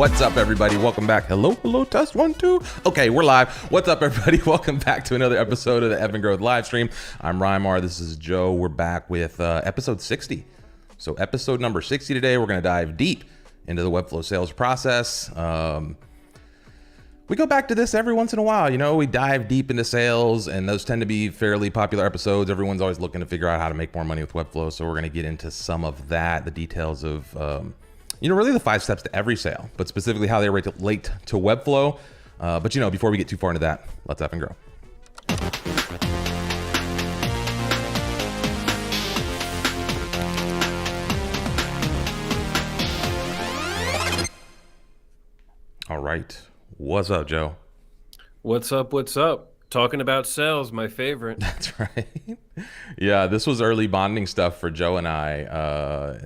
What's up, everybody? Welcome back. Hello, test 1, 2. Okay, we're live. What's up, everybody? Welcome back to another episode of the Evan Growth live stream. I'm Rymar. This is Joe. We're back with episode 60. So episode number 60 today, we're going to dive deep into the Webflow sales process. We go back to this every once in a while. You know, we dive deep into sales, and those tend to be fairly popular episodes. Everyone's always looking to figure out how to make more money with Webflow. So we're going to get into some of that, the details of, really the 5 steps to every sale, but specifically how they relate to Webflow. But before we get too far into that, let's up and grow. All right. What's up, Joe? What's up? Talking about sales, my favorite. That's right. Yeah, this was early bonding stuff for Joe and I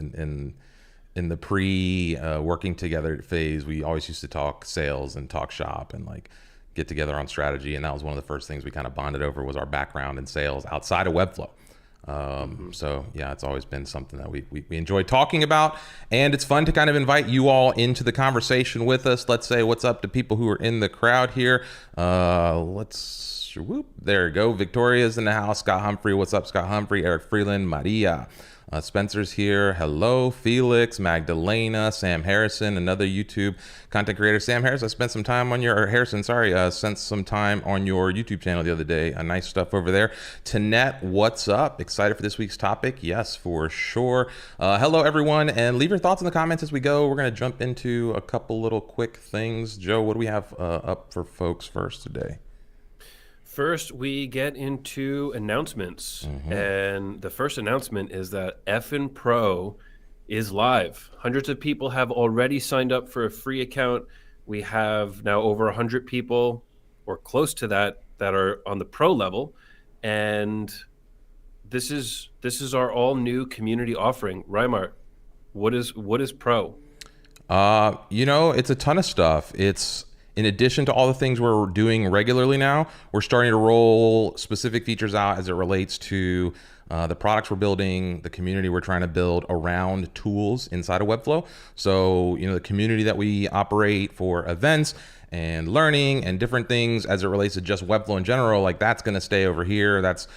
in the working together phase. We always used to talk sales and talk shop and get together on strategy. And that was one of the first things we kind of bonded over was our background in sales outside of Webflow. So yeah, it's always been something that we enjoy talking about, and it's fun to kind of invite you all into the conversation with us. Let's say what's up to people who are in the crowd here. There you go. Victoria's in the house. Scott Humphrey. What's up, Scott Humphrey? Eric Freeland, Maria. Spencer's here. Hello, Felix, Magdalena, Sam Harrison, another YouTube content creator. Sam Harris, I spent some time on your, spent some time on your YouTube channel the other day. Nice stuff over there. Tanette, what's up? Excited for this week's topic? Yes, for sure. Hello, everyone, and leave your thoughts in the comments as we go. We're going to jump into a couple little quick things. Joe, what do we have up for folks first today? First, we get into announcements, and the first announcement is that FN Pro is live. Hundreds of people have already signed up for a free account. We have now over 100 people, or close to that are on the Pro level, and this is our all new community offering. Rymar, what is Pro? It's a ton of stuff. It's in addition to all the things we're doing regularly now, we're starting to roll specific features out as it relates to the products we're building, the community we're trying to build around tools inside of Webflow. So, the community that we operate for events and learning and different things as it relates to just Webflow in general, that's going to stay over here. That's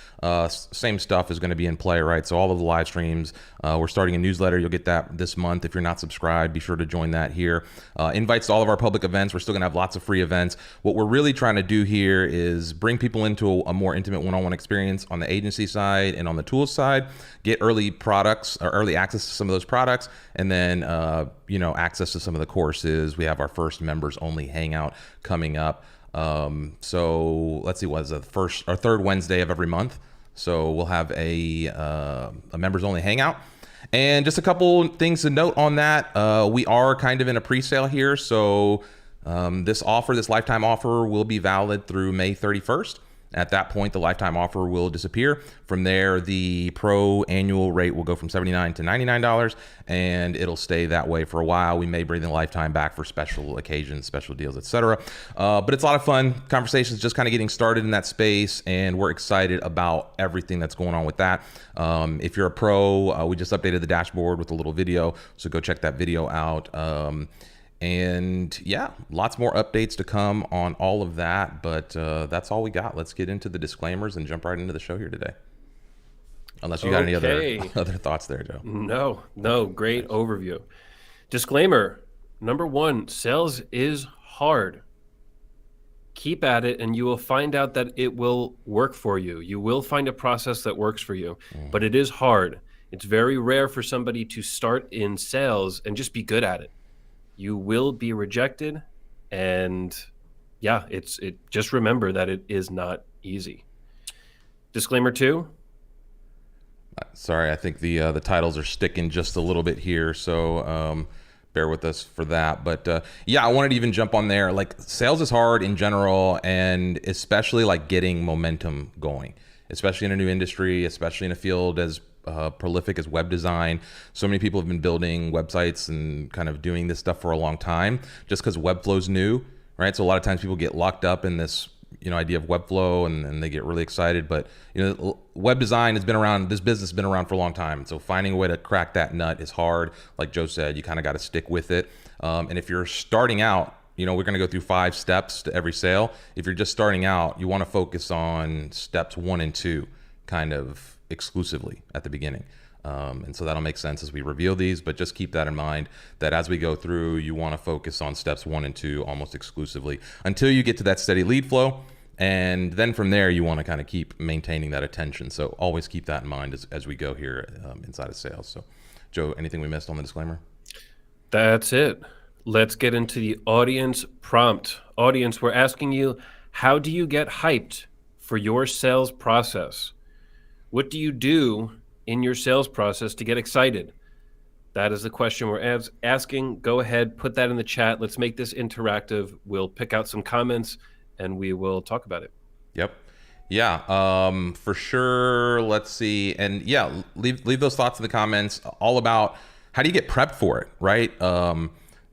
same stuff is going to be in play, right? So all of the live streams, we're starting a newsletter. You'll get that this month. If you're not subscribed, be sure to join that here. Invites to all of our public events. We're still going to have lots of free events. What we're really trying to do here is bring people into a more intimate one-on-one experience on the agency side and on the tools side, get early products or early access to some of those products, and then access to some of the courses. We have our first members only hangout coming up. So let's see, what is it, third Wednesday of every month. So we'll have a members only hangout. And just a couple things to note on that. We are kind of in a pre-sale here. So this lifetime offer will be valid through May 31st. At that point, the lifetime offer will disappear. From there, the Pro annual rate will go from $79 to $99, and it'll stay that way for a while. We may bring the lifetime back for special occasions, special deals, etc. But it's a lot of fun. Conversations just kind of getting started in that space, and we're excited about everything that's going on with that. If you're a Pro, we just updated the dashboard with a little video, so go check that video out. And yeah, lots more updates to come on all of that, but that's all we got. Let's get into the disclaimers and jump right into the show here today. Unless you got any other thoughts there, Joe. No, great overview. Disclaimer, number 1, sales is hard. Keep at it and you will find out that it will work for you. You will find a process that works for you, but it is hard. It's very rare for somebody to start in sales and just be good at it. You will be rejected, and yeah, just remember that it is not easy. Disclaimer 2. Sorry, I think the titles are sticking just a little bit here, so bear with us for that. But yeah, I wanted to even jump on there. Sales is hard in general, and especially getting momentum going, especially in a new industry, especially in a field as prolific as web design. So many people have been building websites and kind of doing this stuff for a long time just because Webflow's new, right? So a lot of times people get locked up in this idea of Webflow, and they get really excited. But web design has been around. This business has been around for a long time. So finding a way to crack that nut is hard. Like Joe said, you kind of got to stick with it. And if you're starting out, we're going to go through 5 steps to every sale. If you're just starting out, you want to focus on steps 1 and 2 kind of exclusively at the beginning. And so that'll make sense as we reveal these, but just keep that in mind that as we go through, you want to focus on steps 1 and 2 almost exclusively until you get to that steady lead flow. And then from there, you want to kind of keep maintaining that attention. So always keep that in mind as we go here inside of sales. So Joe, anything we missed on the disclaimer? That's it. Let's get into the audience prompt. Audience, we're asking you, how do you get hyped for your sales process? What do you do in your sales process to get excited? That is the question we're asking. Go ahead, put that in the chat. Let's make this interactive. We'll pick out some comments and we will talk about it. Yep. Yeah, for sure. Let's see. And yeah, leave those thoughts in the comments all about how do you get prepped for it, right?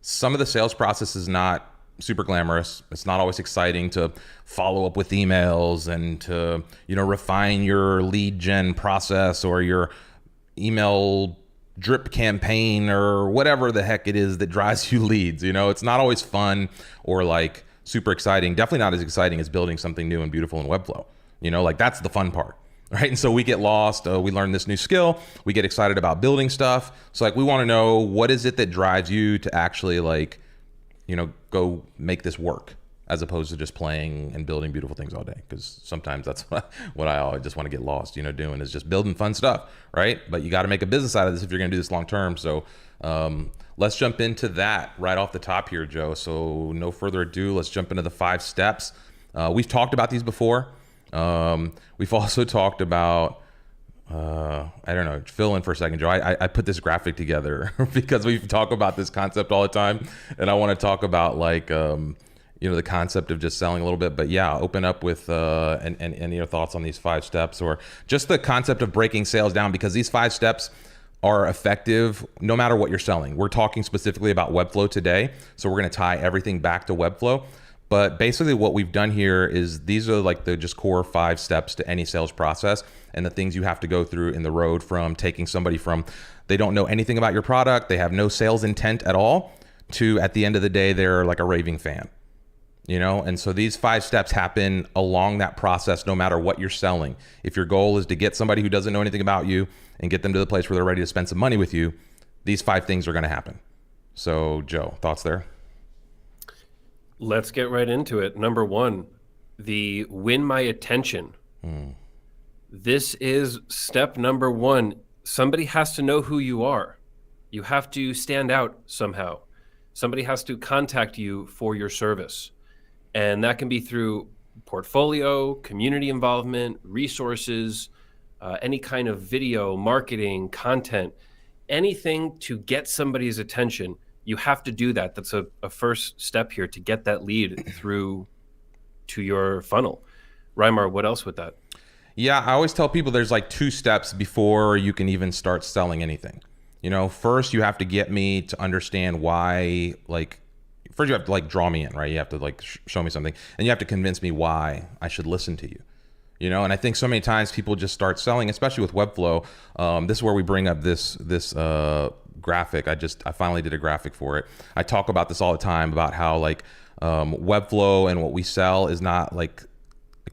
Some of the sales process is not super glamorous. It's not always exciting to follow up with emails and to, refine your lead gen process or your email drip campaign or whatever the heck it is that drives you leads. It's not always fun or like super exciting. Definitely not as exciting as building something new and beautiful in Webflow. That's the fun part. Right. And so we get lost. We learn this new skill. We get excited about building stuff. So we want to know, what is it that drives you to actually go make this work as opposed to just playing and building beautiful things all day. Because sometimes that's what I just want to get lost, doing is just building fun stuff. Right. But you got to make a business out of this if you're going to do this long term. So let's jump into that right off the top here, Joe. So no further ado, let's jump into the 5 steps. We've talked about these before. We've also talked about, I don't know, fill in for a second, Joe. I put this graphic together because we talk about this concept all the time. And I want to talk about the concept of just selling a little bit. But yeah, open up with and any thoughts on these 5 steps or just the concept of breaking sales down, because these 5 steps are effective no matter what you're selling. We're talking specifically about Webflow today. So we're going to tie everything back to Webflow. But basically what we've done here is these are the just core 5 steps to any sales process and the things you have to go through in the road from taking somebody from they don't know anything about your product, they have no sales intent at all, to at the end of the day, they're like a raving fan. And so these 5 steps happen along that process no matter what you're selling. If your goal is to get somebody who doesn't know anything about you and get them to the place where they're ready to spend some money with you, these 5 things are going to happen. So Joe, thoughts there? Let's get right into it. Number 1, the win my attention. This is step number 1. Somebody has to know who you are. You have to stand out somehow. Somebody has to contact you for your service. And that can be through portfolio, community involvement, resources, any kind of video, marketing, content, anything to get somebody's attention. You have to do that. That's a first step here to get that lead through to your funnel. Reimar, what else with that? Yeah, I always tell people there's 2 steps before you can even start selling anything. First you have to get me to understand why, first you have to draw me in, right? You have to show me something, and you have to convince me why I should listen to you. And I think so many times people just start selling, especially with Webflow. This is where we bring up this graphic. I finally did a graphic for it. I talk about this all the time about how Webflow and what we sell is not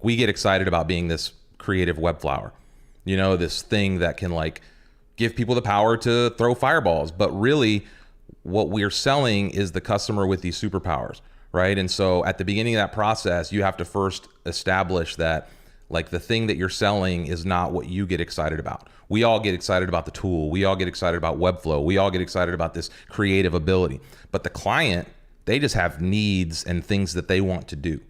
we get excited about being this creative web flower, this thing that can give people the power to throw fireballs. But really what we're selling is the customer with these superpowers, right? And so at the beginning of that process, you have to first establish that the thing that you're selling is not what you get excited about. We all get excited about the tool. We all get excited about Webflow. We all get excited about this creative ability. But the client, they just have needs and things that they want to do,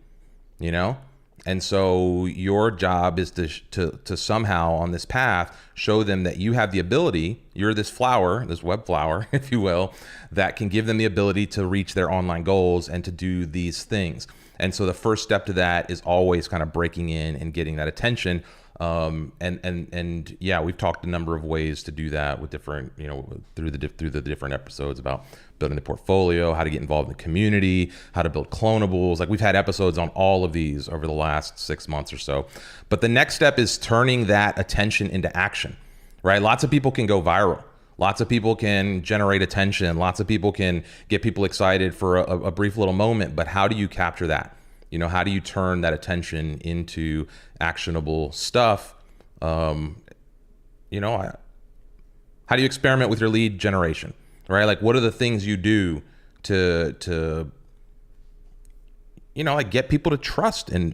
And so your job is to somehow on this path show them that you have the ability, you're this flower, this web flower, if you will, that can give them the ability to reach their online goals and to do these things. And so the first step to that is always kind of breaking in and getting that attention. And yeah, we've talked a number of ways to do that with different, through the different episodes about building the portfolio, how to get involved in the community, how to build clonables. Like we've had episodes on all of these over the last 6 months or so. But the next step is turning that attention into action, right? Lots of people can go viral. Lots of people can generate attention. Lots of people can get people excited for a brief little moment. But how do you capture that? You know, how do you turn that attention into actionable stuff? You know, how do you experiment with your lead generation, right? Like, what are the things you do to you know, like get people to trust and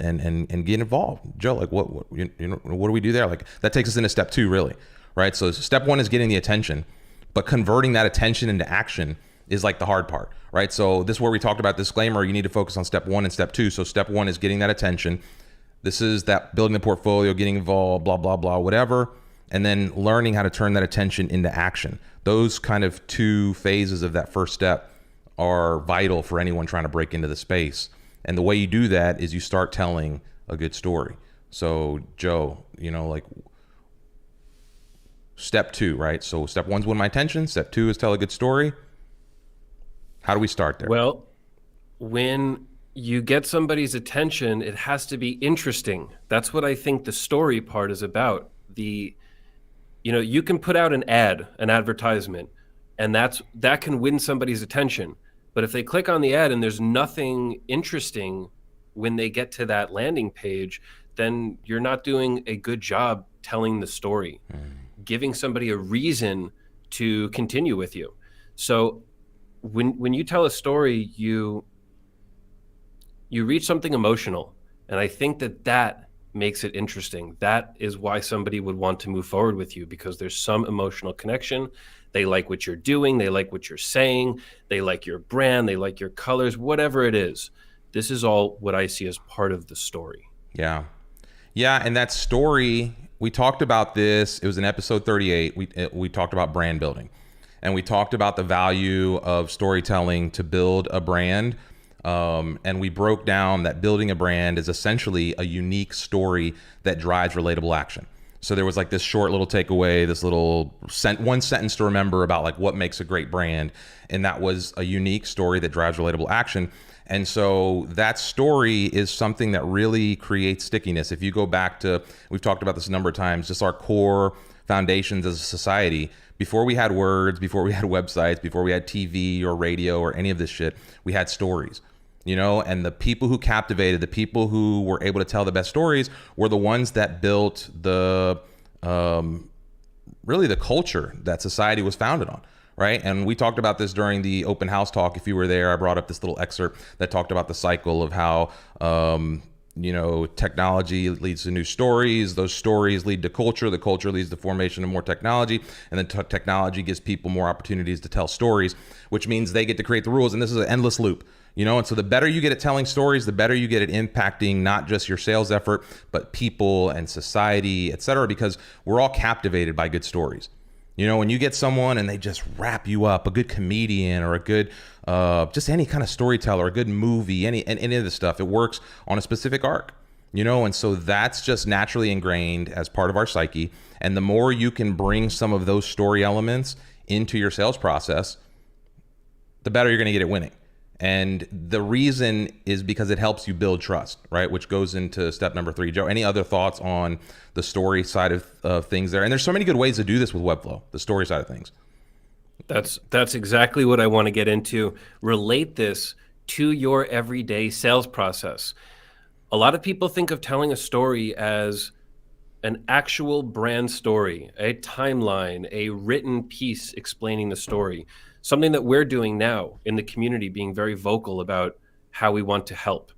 get involved? Joe, like what you know, what do we do there? Like that takes us into step 2, really, right? So step 1 is getting the attention, but converting that attention into action is like the hard part, right? So this is where we talked about disclaimer. You need to focus on step 1 and step 2. So step 1 is getting that attention. This is that building the portfolio, getting involved, blah, blah, blah, whatever. And then learning how to turn that attention into action. Those kind of 2 phases of that first step are vital for anyone trying to break into the space. And the way you do that is you start telling a good story. So Joe, you know, like step 2, right? So step 1's win my attention. Step 2 is tell a good story. How do we start there? Well, when you get somebody's attention, it has to be interesting. That's what I think the story part is about. You know, you can put out an ad, an advertisement, and that can win somebody's attention. But if they click on the ad and there's nothing interesting when they get to that landing page, then you're not doing a good job telling the story, giving somebody a reason to continue with you. So when you tell a story, you reach something emotional. And I think that makes it interesting. That is why somebody would want to move forward with you, because there's some emotional connection. They like what you're doing. They like what you're saying. They like your brand. They like your colors, whatever it is. This is all what I see as part of the story. Yeah. Yeah. And that story, we talked about this. It was in episode 38. We talked about brand building, and we talked about the value of storytelling to build a brand. And we broke down that building a brand is essentially a unique story that drives relatable action. So there was like this short little takeaway, this little one sentence to remember about like what makes a great brand. And that was a unique story that drives relatable action. And so that story is something that really creates stickiness. If you go back to, we've talked about this a number of times, just our core foundations as a society. Before we had words, before we had websites, before we had TV or radio or any of this shit, we had stories. You know, and the people who captivated, the people who were able to tell the best stories were the ones that built the, really the culture that society was founded on, right? And we talked about this during the open house talk. If you were there, I brought up this little excerpt that talked about the cycle of how, you know, technology leads to new stories. Those stories lead to culture. The culture leads to formation of more technology. And then technology gives people more opportunities to tell stories, which means they get to create the rules. And this is an endless loop. You know, and so the better you get at telling stories, the better you get at impacting not just your sales effort, but people and society, et cetera, because we're all captivated by good stories. You know, when you get someone and they just wrap you up, a good comedian or a good, just any kind of storyteller, a good movie, any of this stuff, it works on a specific arc. You know, and so that's just naturally ingrained as part of our psyche. And the more you can bring some of those story elements into your sales process, the better you're going to get at winning. And the reason is because it helps you build trust, right? Which goes into step number 3. Joe, any other thoughts on the story side of things there? And there's so many good ways to do this with Webflow, the story side of things. That's exactly what I want to get into. Relate this to your everyday sales process. A lot of people think of telling a story as an actual brand story, a timeline, a written piece explaining the story. Something that we're doing now in the community, being very vocal about how we want to help.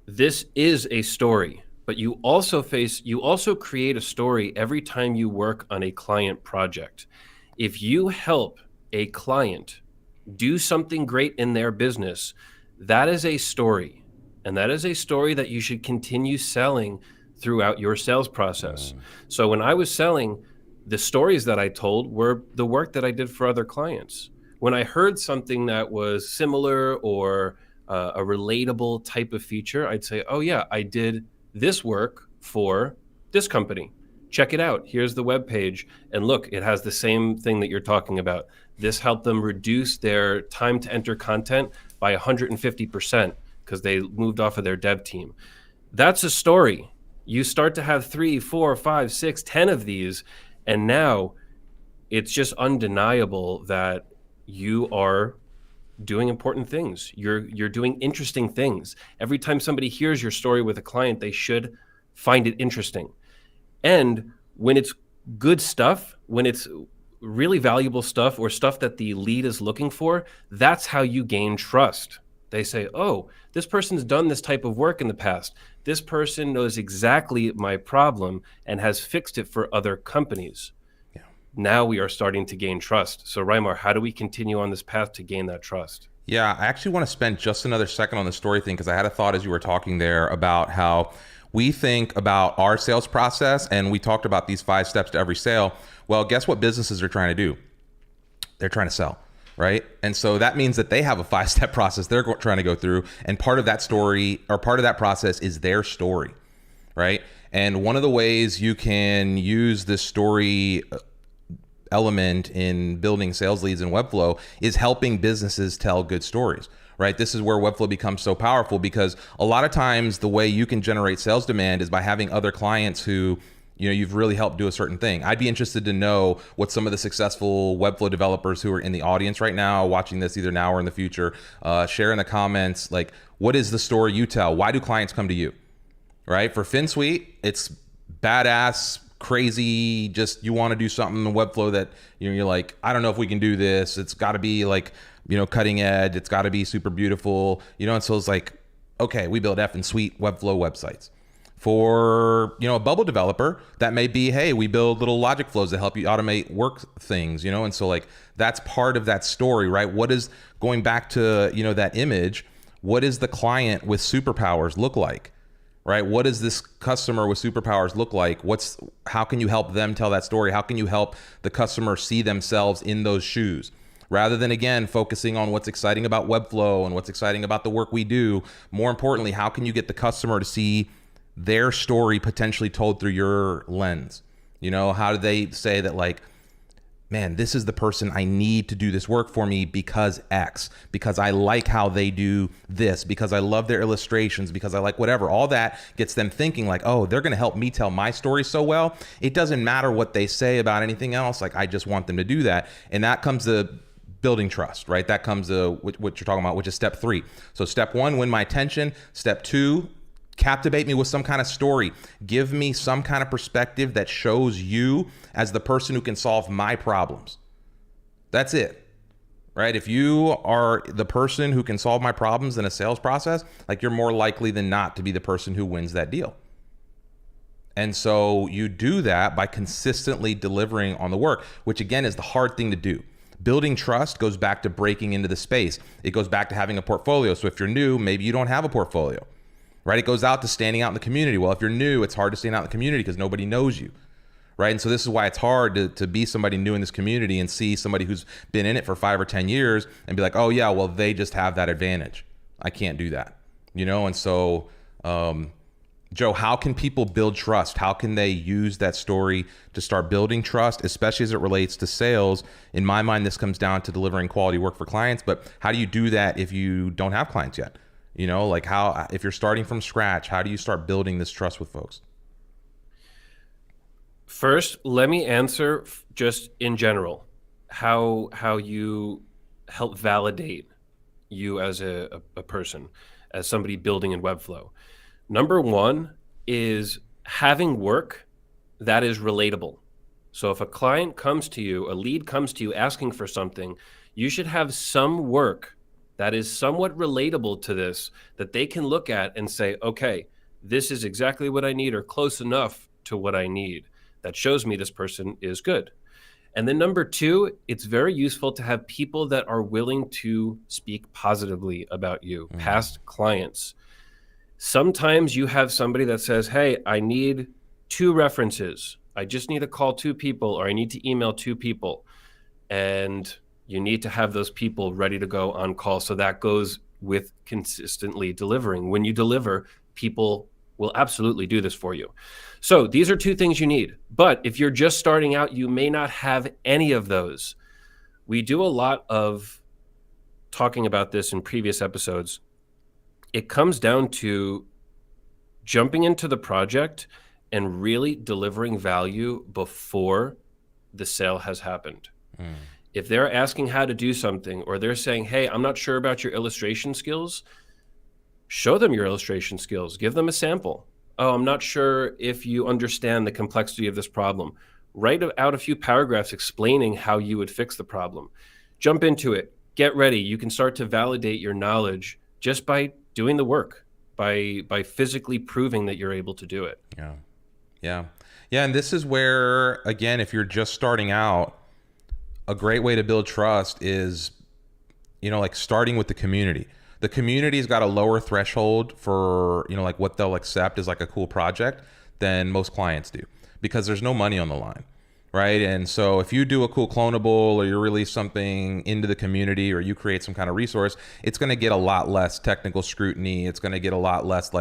This is a story, but you also create a story every time you work on a client project. If you help a client do something great in their business, that is a story. And that is a story that you should continue selling throughout your sales process. So when I was selling, the stories that I told were the work that I did for other clients. When I heard something that was similar or a relatable type of feature, I'd say, oh yeah, I did this work for this company. check it out. Here's the web page. And look, it has the same thing that you're talking about. This helped them reduce their time to enter content by 150% because they moved off of their dev team. That's a story. You start to have 3, 4, 5, 6, 10 of these, and now it's just undeniable that you are doing important things. You're doing interesting things. Every time somebody hears your story with a client, they should find it interesting. And when it's good stuff, when it's really valuable stuff or stuff that the lead is looking for, that's how you gain trust. They say, oh, this person's done this type of work in the past. This person knows exactly my problem and has fixed it for other companies. Yeah. Now we are starting to gain trust. So Raimar, how do we continue on this path to gain that trust? Yeah, I actually want to spend just another second on the story thing because I had a thought as you were talking there about how we think about our sales process, and we talked about these 5 steps to every sale. Well, guess what businesses are trying to do? They're trying to sell, right? And so that means that they have a 5-step process they're trying to go through, and part of that story or part of that process is their story, right? And one of the ways you can use this story element in building sales leads in Webflow is helping businesses tell good stories, right? This is where Webflow becomes so powerful because a lot of times the way you can generate sales demand is by having other clients who, you know, you've really helped do a certain thing. I'd be interested to know what some of the successful Webflow developers who are in the audience right now, watching this either now or in the future, share in the comments, like, what is the story you tell? Why do clients come to you, right? For Finsweet, it's badass, crazy, just you want to do something in Webflow that, you know, you're like, I don't know if we can do this. It's got to be like, you know, cutting edge. It's got to be super beautiful, you know. And so it's like, okay, we build Finsweet Webflow websites. For, you know, a bubble developer, that may be, hey, we build little logic flows that help you automate work things, you know. And so like that's part of that story, right? What is, going back to, you know, that image, what is the client with superpowers look like? Right? What does this customer with superpowers look like? How can you help them tell that story? How can you help the customer see themselves in those shoes? Rather than, again, focusing on what's exciting about Webflow and what's exciting about the work we do, more importantly, how can you get the customer to see their story potentially told through your lens? You know, how do they say that, like, man, this is the person I need to do this work for me because X, because I like how they do this, because I love their illustrations, because I like whatever. All that gets them thinking like, oh, they're going to help me tell my story so well. It doesn't matter what they say about anything else. Like, I just want them to do that. And that comes to building trust, right? That comes to what you're talking about, which is step 3. So step 1, win my attention. Step 2, captivate me with some kind of story. Give me some kind of perspective that shows you as the person who can solve my problems. That's it, right? If you are the person who can solve my problems in a sales process, like, you're more likely than not to be the person who wins that deal. And so you do that by consistently delivering on the work, which again is the hard thing to do. Building trust goes back to breaking into the space. It goes back to having a portfolio. So if you're new, maybe you don't have a portfolio. Right? It goes out to standing out in the community. Well, if you're new, it's hard to stand out in the community because nobody knows you. Right? And so this is why it's hard to be somebody new in this community and see somebody who's been in it for 5 or 10 years and be like, oh yeah, well, they just have that advantage. I can't do that. You know? And so, Joe, how can people build trust? How can they use that story to start building trust, especially as it relates to sales? In my mind, this comes down to delivering quality work for clients, but how do you do that if you don't have clients yet? You know, like, how, if you're starting from scratch, how do you start building this trust with folks? First, let me answer just in general how you help validate you as a person, as somebody building in Webflow. Number 1 is having work that is relatable. So if a client comes to you, a lead comes to you asking for something, you should have some work that is somewhat relatable to this, that they can look at and say, okay, this is exactly what I need or close enough to what I need. That shows me this person is good. And then number 2, it's very useful to have people that are willing to speak positively about you, past clients. Sometimes you have somebody that says, hey, I need 2 references. I just need to call 2 people, or I need to email 2 people. And you need to have those people ready to go on call. So that goes with consistently delivering. When you deliver, people will absolutely do this for you. So these are two things you need. But if you're just starting out, you may not have any of those. We do a lot of talking about this in previous episodes. It comes down to jumping into the project and really delivering value before the sale has happened. If they're asking how to do something, or they're saying, hey, I'm not sure about your illustration skills, show them your illustration skills. Give them a sample. Oh, I'm not sure if you understand the complexity of this problem. Write out a few paragraphs explaining how you would fix the problem. Jump into it. Get ready. You can start to validate your knowledge just by doing the work, by physically proving that you're able to do it. Yeah. And this is where, again, if you're just starting out, a great way to build trust is, like starting with the community. The community's got a lower threshold for, like what they'll accept as like a cool project than most clients do, because there's no money on the line, right? And so if you do a cool clonable, or you release something into the community, or you create some kind of resource, it's going to get a lot less technical scrutiny. It's going to get a lot less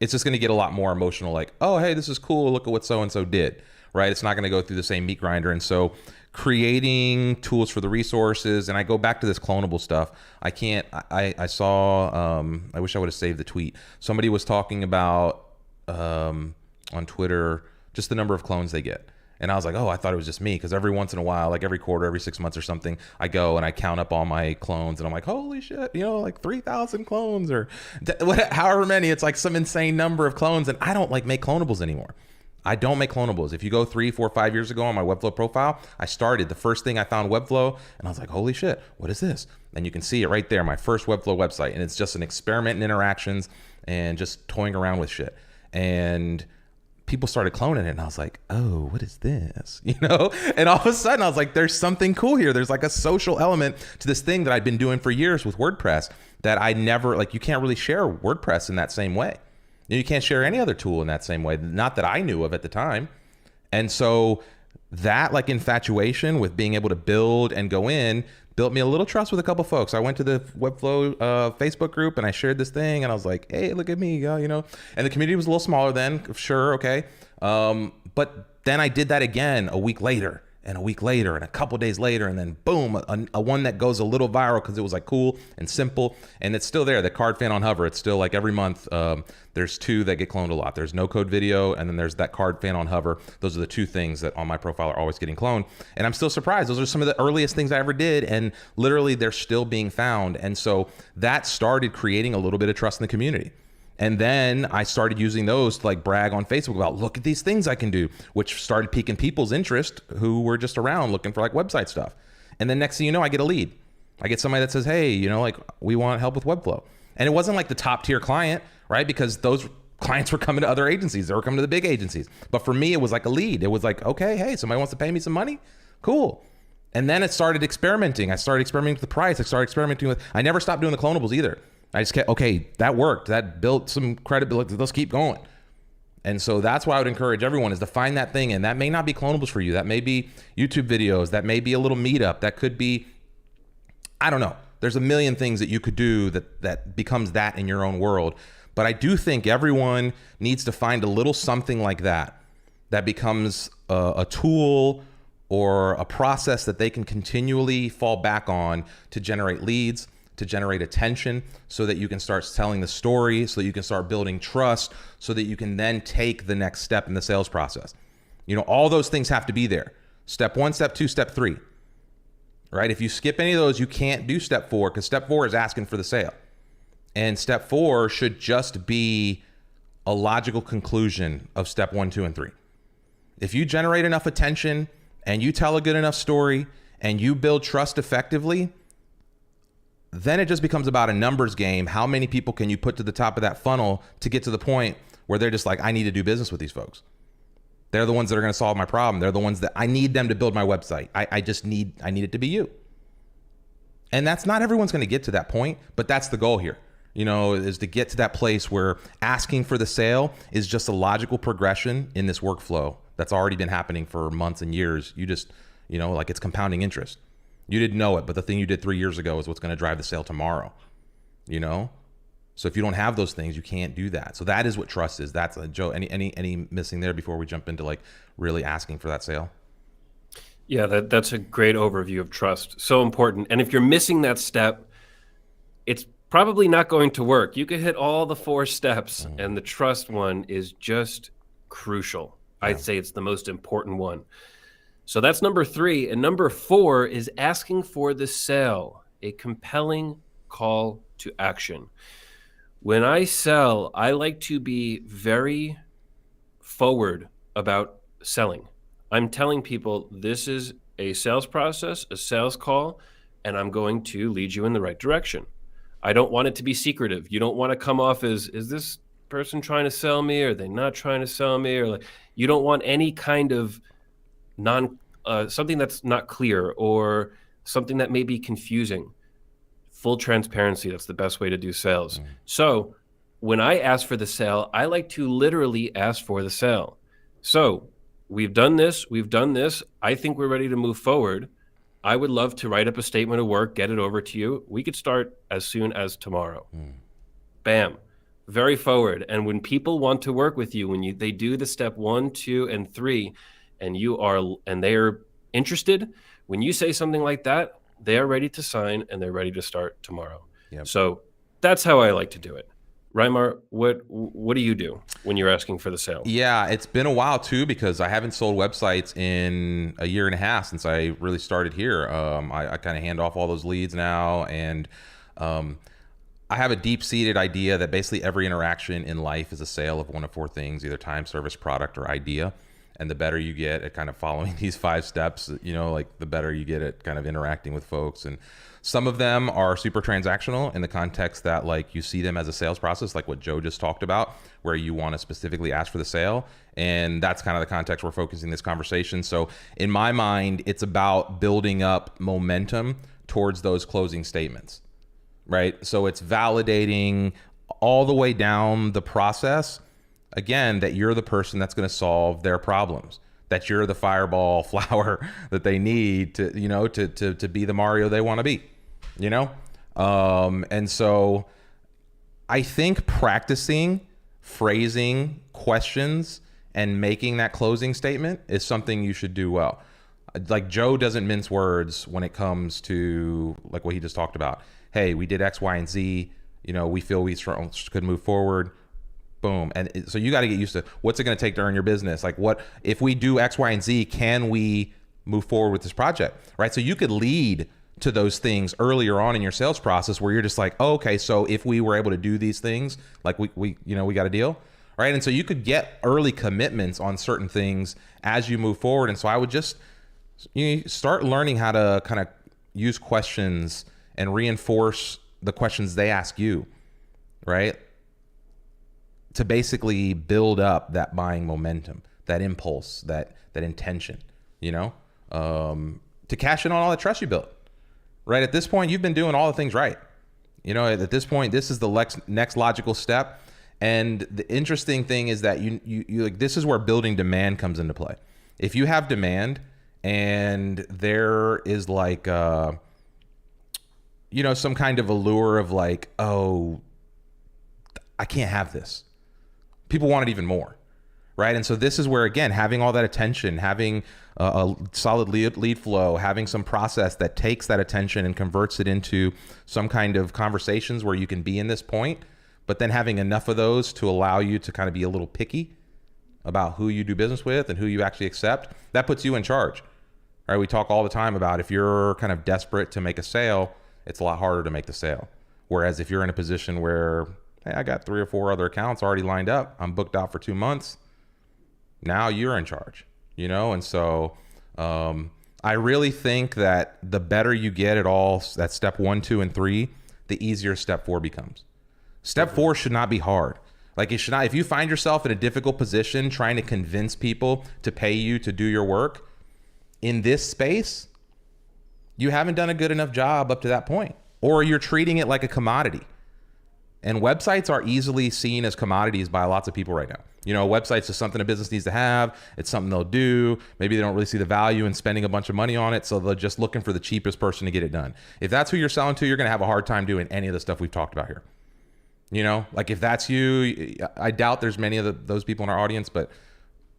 it's just going to get a lot more emotional, like, oh, hey, this is cool. Look at what so-and-so did, right? It's not going to go through the same meat grinder. And so creating tools for the resources, and I go back to this clonable stuff. I saw, I wish I would have saved the tweet. Somebody was talking about on Twitter, just the number of clones they get. And I was like, oh, I thought it was just me, because every once in a while, like every quarter, every 6 months or something, I go and I count up all my clones, and I'm like, holy shit, like 3,000 clones, or however many. It's like some insane number of clones, and I don't make clonables anymore. I don't make clonables. If you go 3, 4, 5 years ago on my Webflow profile, the first thing I found Webflow, and I was like, holy shit, what is this? And you can see it right there, my first Webflow website. And it's just an experiment in interactions and just toying around with shit. And people started cloning it, and I was like, oh, what is this? And all of a sudden I was like, there's something cool here. There's like a social element to this thing that I've been doing for years with WordPress that I never, you can't really share WordPress in that same way. You can't share any other tool in that same way, not that I knew of at the time. And so that infatuation with being able to build and go in built me a little trust with a couple folks. I went to the Webflow Facebook group, and I shared this thing, and I was like, hey, look at me, and the community was a little smaller then, sure, okay. But then I did that again a week later, and a week later, and a couple days later, and then boom, a one that goes a little viral because it was cool and simple, and it's still there. The card fan on hover, it's still every month. There's 2 that get cloned a lot. There's no code video, and then there's that card fan on hover. Those are the 2 things that on my profile are always getting cloned, and I'm still surprised. Those are some of the earliest things I ever did, and literally they're still being found. And so that started creating a little bit of trust in the community. And then I started using those to brag on Facebook about, look at these things I can do, which started piquing people's interest who were just around looking for website stuff. And then next thing you know, I get a lead. I get somebody that says, hey, we want help with Webflow. And it wasn't the top tier client, right? Because those clients were coming to other agencies. They were coming to the big agencies. But for me, it was a lead. It was okay, hey, somebody wants to pay me some money? Cool. And then it started experimenting. I started experimenting with the price. I started experimenting with, I never stopped doing the clonables either. I just kept, okay, that worked. That built some credibility. Let's keep going. And so that's why I would encourage everyone is to find that thing. And that may not be clonables for you. That may be YouTube videos. That may be a little meetup. That could be, I don't know. There's a million things that you could do that becomes that in your own world. But I do think everyone needs to find a little something like that becomes a tool or a process that they can continually fall back on to generate leads, to generate attention, so that you can start telling the story, so that you can start building trust, so that you can then take the next step in the sales process. All those things have to be there. Step 1, step 2, step 3, right? If you skip any of those, you can't do step 4, because step 4 is asking for the sale. And step 4 should just be a logical conclusion of step 1, 2, and 3. If you generate enough attention and you tell a good enough story and you build trust effectively, then it just becomes about a numbers game. How many people can you put to the top of that funnel to get to the point where they're just I need to do business with these folks. They're the ones that are going to solve my problem. They're the ones that I need them to build my website. I need it to be you. And that's not everyone's going to get to that point, but that's the goal here, is to get to that place where asking for the sale is just a logical progression in this workflow that's already been happening for months and years. You just, it's compounding interest. You didn't know it, but the thing you did 3 years ago is what's going to drive the sale tomorrow, So if you don't have those things, you can't do that. So that is what trust is. That's Joe. Any missing there before we jump into like really asking for that sale? Yeah, that's a great overview of trust. So important. And if you're missing that step, it's probably not going to work. You could hit all the 4 steps, and the trust one is just crucial. I'd say it's the most important one. So that's number 3. And number 4 is asking for the sale, a compelling call to action. When I sell, I like to be very forward about selling. I'm telling people this is a sales process, a sales call, and I'm going to lead you in the right direction. I don't want it to be secretive. You don't want to come off as, is this person trying to sell me? Or are they not trying to sell me? Or like, you don't want any kind of something that's not clear or something that may be confusing. Full transparency, that's the best way to do sales. So when I ask for the sale, I like to literally ask for the sale. So we've done this. I think we're ready to move forward. I would love to write up a statement of work, get it over to you. We could start as soon as tomorrow. Bam. Very forward. And when people want to work with you, when they do the step 1, 2, and 3, and they're interested, when you say something like that, they are ready to sign and they're ready to start tomorrow. Yep. So that's how I like to do it. Reimar, what do you do when you're asking for the sale? Yeah, it's been a while too, because I haven't sold websites in a year and a half since I really started here. I kind of hand off all those leads now, and I have a deep-seated idea that basically every interaction in life is a sale of one of 4 things, either time, service, product, or idea. And the better you get at kind of following these 5 steps, like the better you get at kind of interacting with folks. And some of them are super transactional in the context that like you see them as a sales process, like what Joe just talked about, where you want to specifically ask for the sale. And that's kind of the context we're focusing this conversation. So in my mind, it's about building up momentum towards those closing statements, right? So it's validating all the way down the process, again, that you're the person that's going to solve their problems, that you're the fireball flower that they need to, to be the Mario they want to be, and so I think practicing phrasing questions and making that closing statement is something you should do well. Like Joe doesn't mince words when it comes to like what he just talked about. Hey, we did X, Y, and Z, we feel we could move forward. Boom. And so you got to get used to what's it going to take to earn your business? Like what, if we do X, Y, and Z, can we move forward with this project? Right. So you could lead to those things earlier on in your sales process where you're just like, oh, okay, so if we were able to do these things, like we got a deal. Right. And so you could get early commitments on certain things as you move forward. And so I would just start learning how to kind of use questions and reinforce the questions they ask you. Right. To basically build up that buying momentum, that impulse, that intention, to cash in on all the trust you built, right? At this point, you've been doing all the things right. At this point, this is the next logical step. And the interesting thing is that you like, this is where building demand comes into play. If you have demand and there is like, some kind of allure of like, oh, I can't have this. People want it even more, right? And so this is where, again, having all that attention, having a solid lead flow, having some process that takes that attention and converts it into some kind of conversations where you can be in this point, but then having enough of those to allow you to kind of be a little picky about who you do business with and who you actually accept, that puts you in charge, right? We talk all the time about if you're kind of desperate to make a sale, it's a lot harder to make the sale. Whereas if you're in a position where, hey, I got 3 or 4 other accounts already lined up, I'm booked out for 2 months, now you're in charge, And so I really think that the better you get at all, that step 1, 2, and 3, the easier step 4 becomes. Step 4 should not be hard. Like it should not, if you find yourself in a difficult position trying to convince people to pay you to do your work in this space, you haven't done a good enough job up to that point, or you're treating it like a commodity. And websites are easily seen as commodities by lots of people right now. Websites is something a business needs to have. It's something they'll do. Maybe they don't really see the value in spending a bunch of money on it, so they're just looking for the cheapest person to get it done. If that's who you're selling to, you're going to have a hard time doing any of the stuff we've talked about here. You know, like if that's you, I doubt there's many of those people in our audience, but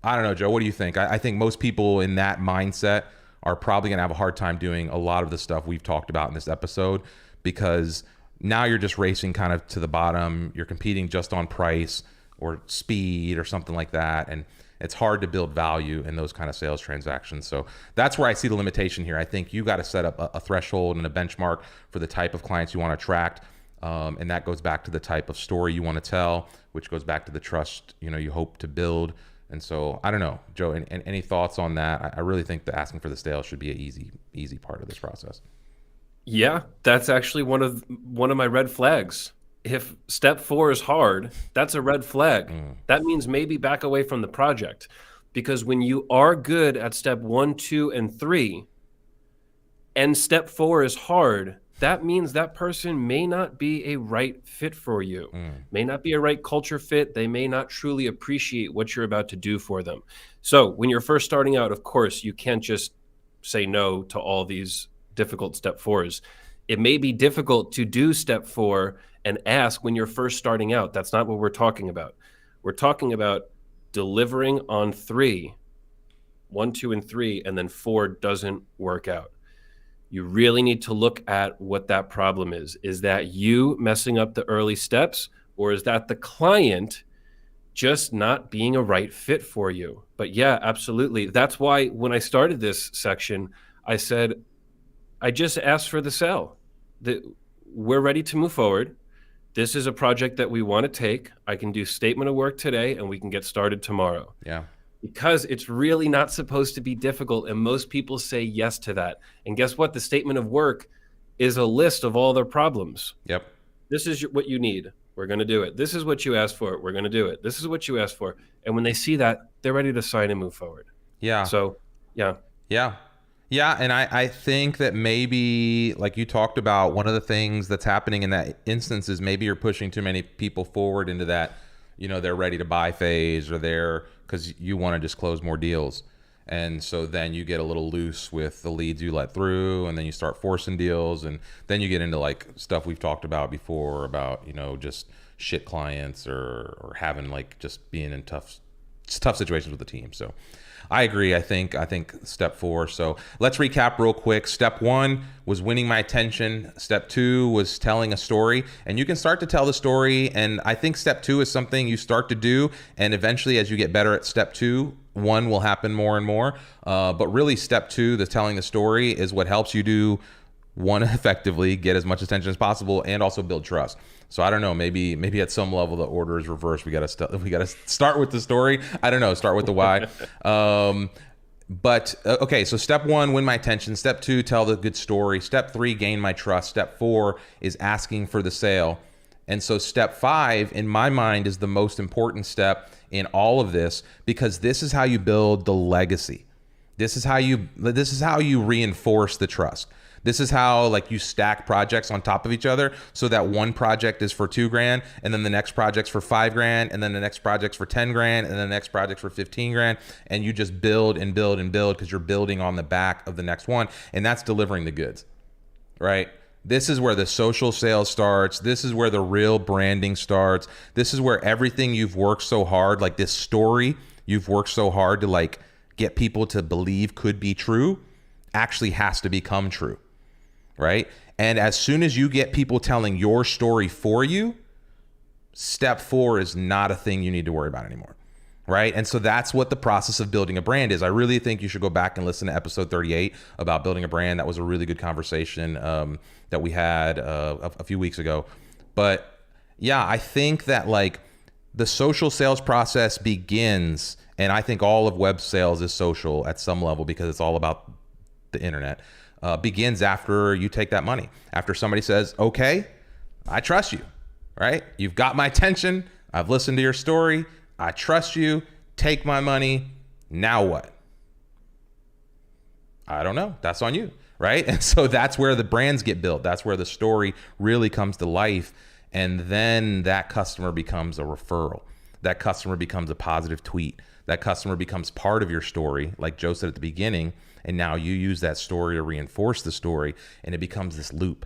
I don't know, Joe, what do you think? I think most people in that mindset are probably going to have a hard time doing a lot of the stuff we've talked about in this episode, because now you're just racing kind of to the bottom. You're competing just on price or speed or something like that. And it's hard to build value in those kind of sales transactions. So that's where I see the limitation here. I think you got to set up a threshold and a benchmark for the type of clients you want to attract. And that goes back to the type of story you want to tell, which goes back to the trust, you hope to build. And so I don't know, Joe, and any thoughts on that? I really think the asking for the sale should be an easy part of this process. Yeah, that's actually one of my red flags. If step 4 is hard, that's a red flag. That means maybe back away from the project, because when you are good at step 1, 2, and 3, and step 4 is hard, that means that person may not be a right fit for you, may not be a right culture fit. They may not truly appreciate what you're about to do for them. So when you're first starting out, of course, you can't just say no to all these difficult step 4s. It may be difficult to do step 4 and ask when you're first starting out. That's not what we're talking about. We're talking about delivering on 3, 1, 2, and 3, and then 4 doesn't work out. You really need to look at what that problem is. Is that you messing up the early steps, or is that the client just not being a right fit for you? But yeah, absolutely. That's why when I started this section, I said, I just asked for the sale. We're ready to move forward. This is a project that we want to take. I can do statement of work today and we can get started tomorrow. Yeah. Because it's really not supposed to be difficult, and most people say yes to that. And guess what? The statement of work is a list of all their problems. Yep. This is what you need. We're going to do it. This is what you asked for. We're going to do it. This is what you asked for. And when they see that, they're ready to sign and move forward. Yeah. So, yeah. Yeah. Yeah. And I think that maybe, like you talked about, one of the things that's happening in that instance is maybe you're pushing too many people forward into that, they're ready to buy phase, or because you want to just close more deals. And so then you get a little loose with the leads you let through, and then you start forcing deals. And then you get into like stuff we've talked about before about, just shit clients or having like just being in tough situations with the team. So I agree. I think step 4. So let's recap real quick. Step 1 was winning my attention. Step 2 was telling a story, and you can start to tell the story. And I think step 2 is something you start to do, and eventually as you get better at step 2, 1 will happen more and more. But really step 2, the telling the story, is what helps you do 1, effectively get as much attention as possible, and also build trust. So I don't know, maybe at some level the order is reversed. We got to start with the story. I don't know, start with the why. Okay, so step 1, win my attention. Step 2, tell the good story. Step 3, gain my trust. Step 4 is asking for the sale. And so step 5, in my mind, is the most important step in all of this, because this is how you build the legacy. This is how you reinforce the trust. This is how like you stack projects on top of each other, so that one project is for $2,000, and then the next project's for $5,000, and then the next project's for $10,000, and then the next project's for $15,000, and you just build and build and build, because you're building on the back of the next one, and that's delivering the goods, right? This is where the social sales starts. This is where the real branding starts. This is where everything you've worked so hard, like this story you've worked so hard to like get people to believe could be true, actually has to become true. Right? And as soon as you get people telling your story for you, step 4 is not a thing you need to worry about anymore. Right? And so that's what the process of building a brand is. I really think you should go back and listen to episode 38 about building a brand. That was a really good conversation that we had a few weeks ago. But yeah, I think that like the social sales process begins, and I think all of web sales is social at some level, because it's all about the internet. Begins after you take that money. After somebody says, okay, I trust you, right? You've got my attention. I've listened to your story. I trust you. Take my money. Now what? I don't know. That's on you, right? And so that's where the brands get built. That's where the story really comes to life. And then that customer becomes a referral. That customer becomes a positive tweet. That customer becomes part of your story, like Joe said at the beginning. And now you use that story to reinforce the story, and it becomes this loop.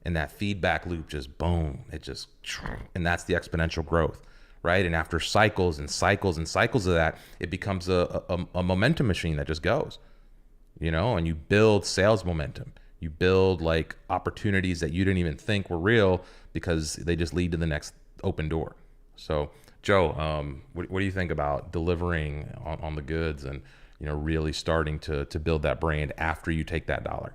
and that feedback loop just boom, it just, and that's the exponential growth, right? And after cycles and cycles and cycles of that, it becomes a momentum machine that just goes, and you build sales momentum. You build like opportunities that you didn't even think were real because they just lead to the next open door. So Joe, what do you think about delivering on the goods and, really starting to build that brand after you take that dollar?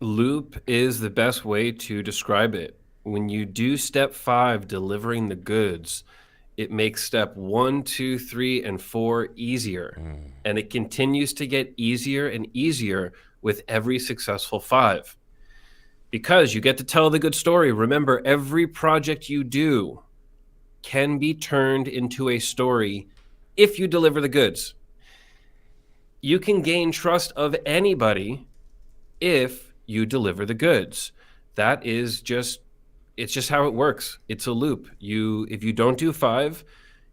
Loop is the best way to describe it. When you do step 5, delivering the goods, it makes step 1, 2, 3, and 4 easier. And it continues to get easier and easier with every successful 5. Because you get to tell the good story. Remember, every project you do can be turned into a story if you deliver the goods. You can gain trust of anybody if you deliver the goods. That is just, it's just how it works. It's a loop. If you don't do 5,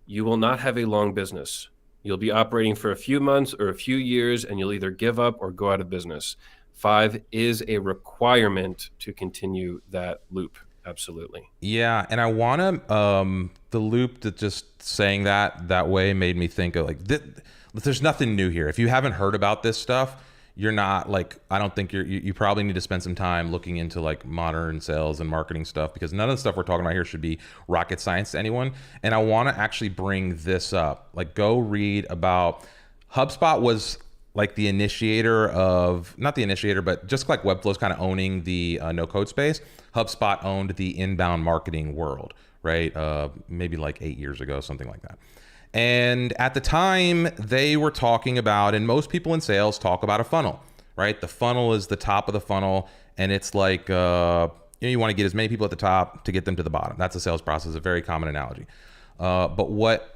you will not have a long business. You'll be operating for a few months or a few years, and you'll either give up or go out of business. 5 is a requirement to continue that loop. Absolutely. Yeah, and I want to the loop that just saying that way made me think of like there's nothing new here. If you haven't heard about this stuff, you're not like, I don't think you probably need to spend some time looking into like modern sales and marketing stuff, because none of the stuff we're talking about here should be rocket science to anyone. And I want to actually bring this up. Like, go read about HubSpot was like the initiator of, not the initiator, but just like Webflow's kind of owning the no code space. HubSpot owned the inbound marketing world, right? Maybe like 8 years ago, something like that. And at the time they were talking about, and most people in sales talk about a funnel, right? The funnel is the top of the funnel. And it's like, you want to get as many people at the top to get them to the bottom. That's a sales process, a very common analogy. But what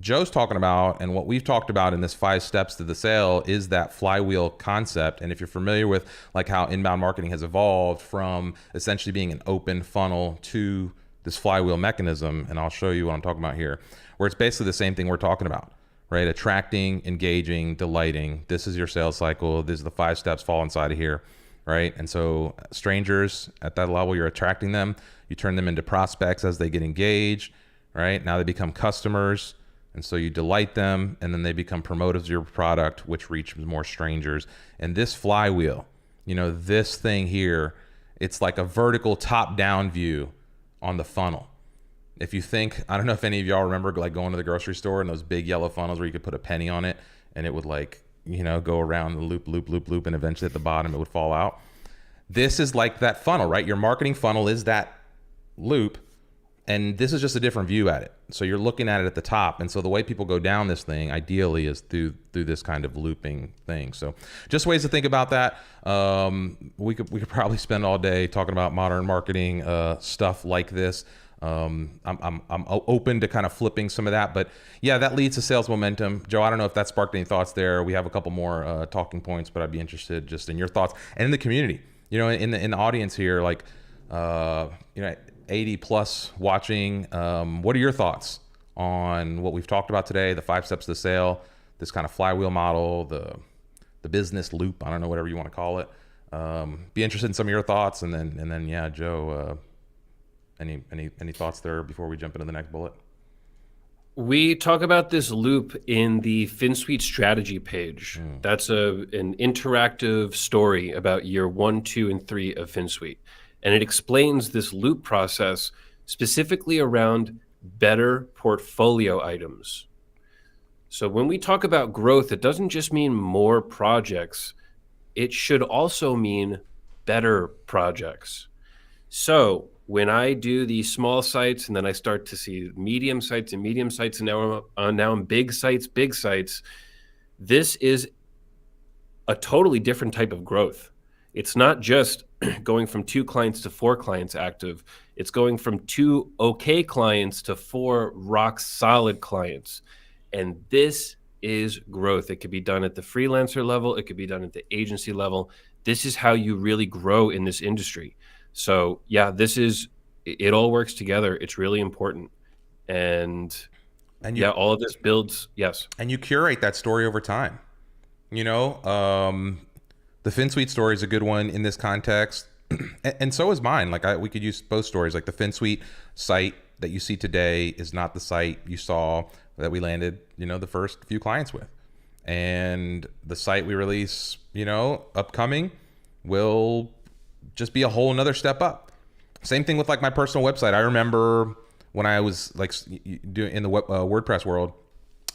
Joe's talking about and what we've talked about in this 5 steps to the sale is that flywheel concept. And if you're familiar with like how inbound marketing has evolved from essentially being an open funnel to this flywheel mechanism, and I'll show you what I'm talking about here, where it's basically the same thing we're talking about, right? Attracting, engaging, delighting. This is your sales cycle. These are the 5 steps fall inside of here, right? And so strangers at that level, you're attracting them. You turn them into prospects as they get engaged, right? Now they become customers. And so you delight them, and then they become promoters of your product, which reaches more strangers. And this flywheel, this thing here, it's like a vertical top-down view on the funnel. If you think, I don't know if any of y'all remember like going to the grocery store and those big yellow funnels where you could put a penny on it and it would like, go around the loop, and eventually at the bottom it would fall out. This is like that funnel, right? Your marketing funnel is that loop. And this is just a different view at it. So you're looking at it at the top. And so the way people go down this thing ideally is through this kind of looping thing. So just ways to think about that. We could probably spend all day talking about modern marketing stuff like this. I'm open to kind of flipping some of that, but yeah, that leads to sales momentum. Joe, I don't know if that sparked any thoughts there. We have a couple more talking points, but I'd be interested just in your thoughts and in the community, in the audience here, like, 80 plus watching. What are your thoughts on what we've talked about today? The 5 steps to the sale, this kind of flywheel model, the business loop. I don't know, whatever you want to call it. Be interested in some of your thoughts, and then yeah, Joe. Any thoughts there before we jump into the next bullet? We talk about this loop in the Finsweet strategy page. That's an interactive story about year 1, 2, and 3 of Finsweet. And it explains this loop process specifically around better portfolio items. So when we talk about growth, it doesn't just mean more projects. It should also mean better projects. So when I do these small sites and then I start to see medium sites, and now I'm big sites, this is a totally different type of growth. It's not just going from 2 clients to 4 clients active. It's going from 2 okay clients to 4 rock solid clients. And this is growth. It could be done at the freelancer level. It could be done at the agency level. This is how you really grow in this industry. So yeah, it all works together. It's really important. And all of this builds, yes. And you curate that story over time. The Finsweet story is a good one in this context. And so is mine. Like we could use both stories. Like the Finsweet site that you see today is not the site you saw that we landed, the first few clients with. And the site we release, upcoming will just be a whole another step up. Same thing with like my personal website. I remember when I was like doing in the WordPress world,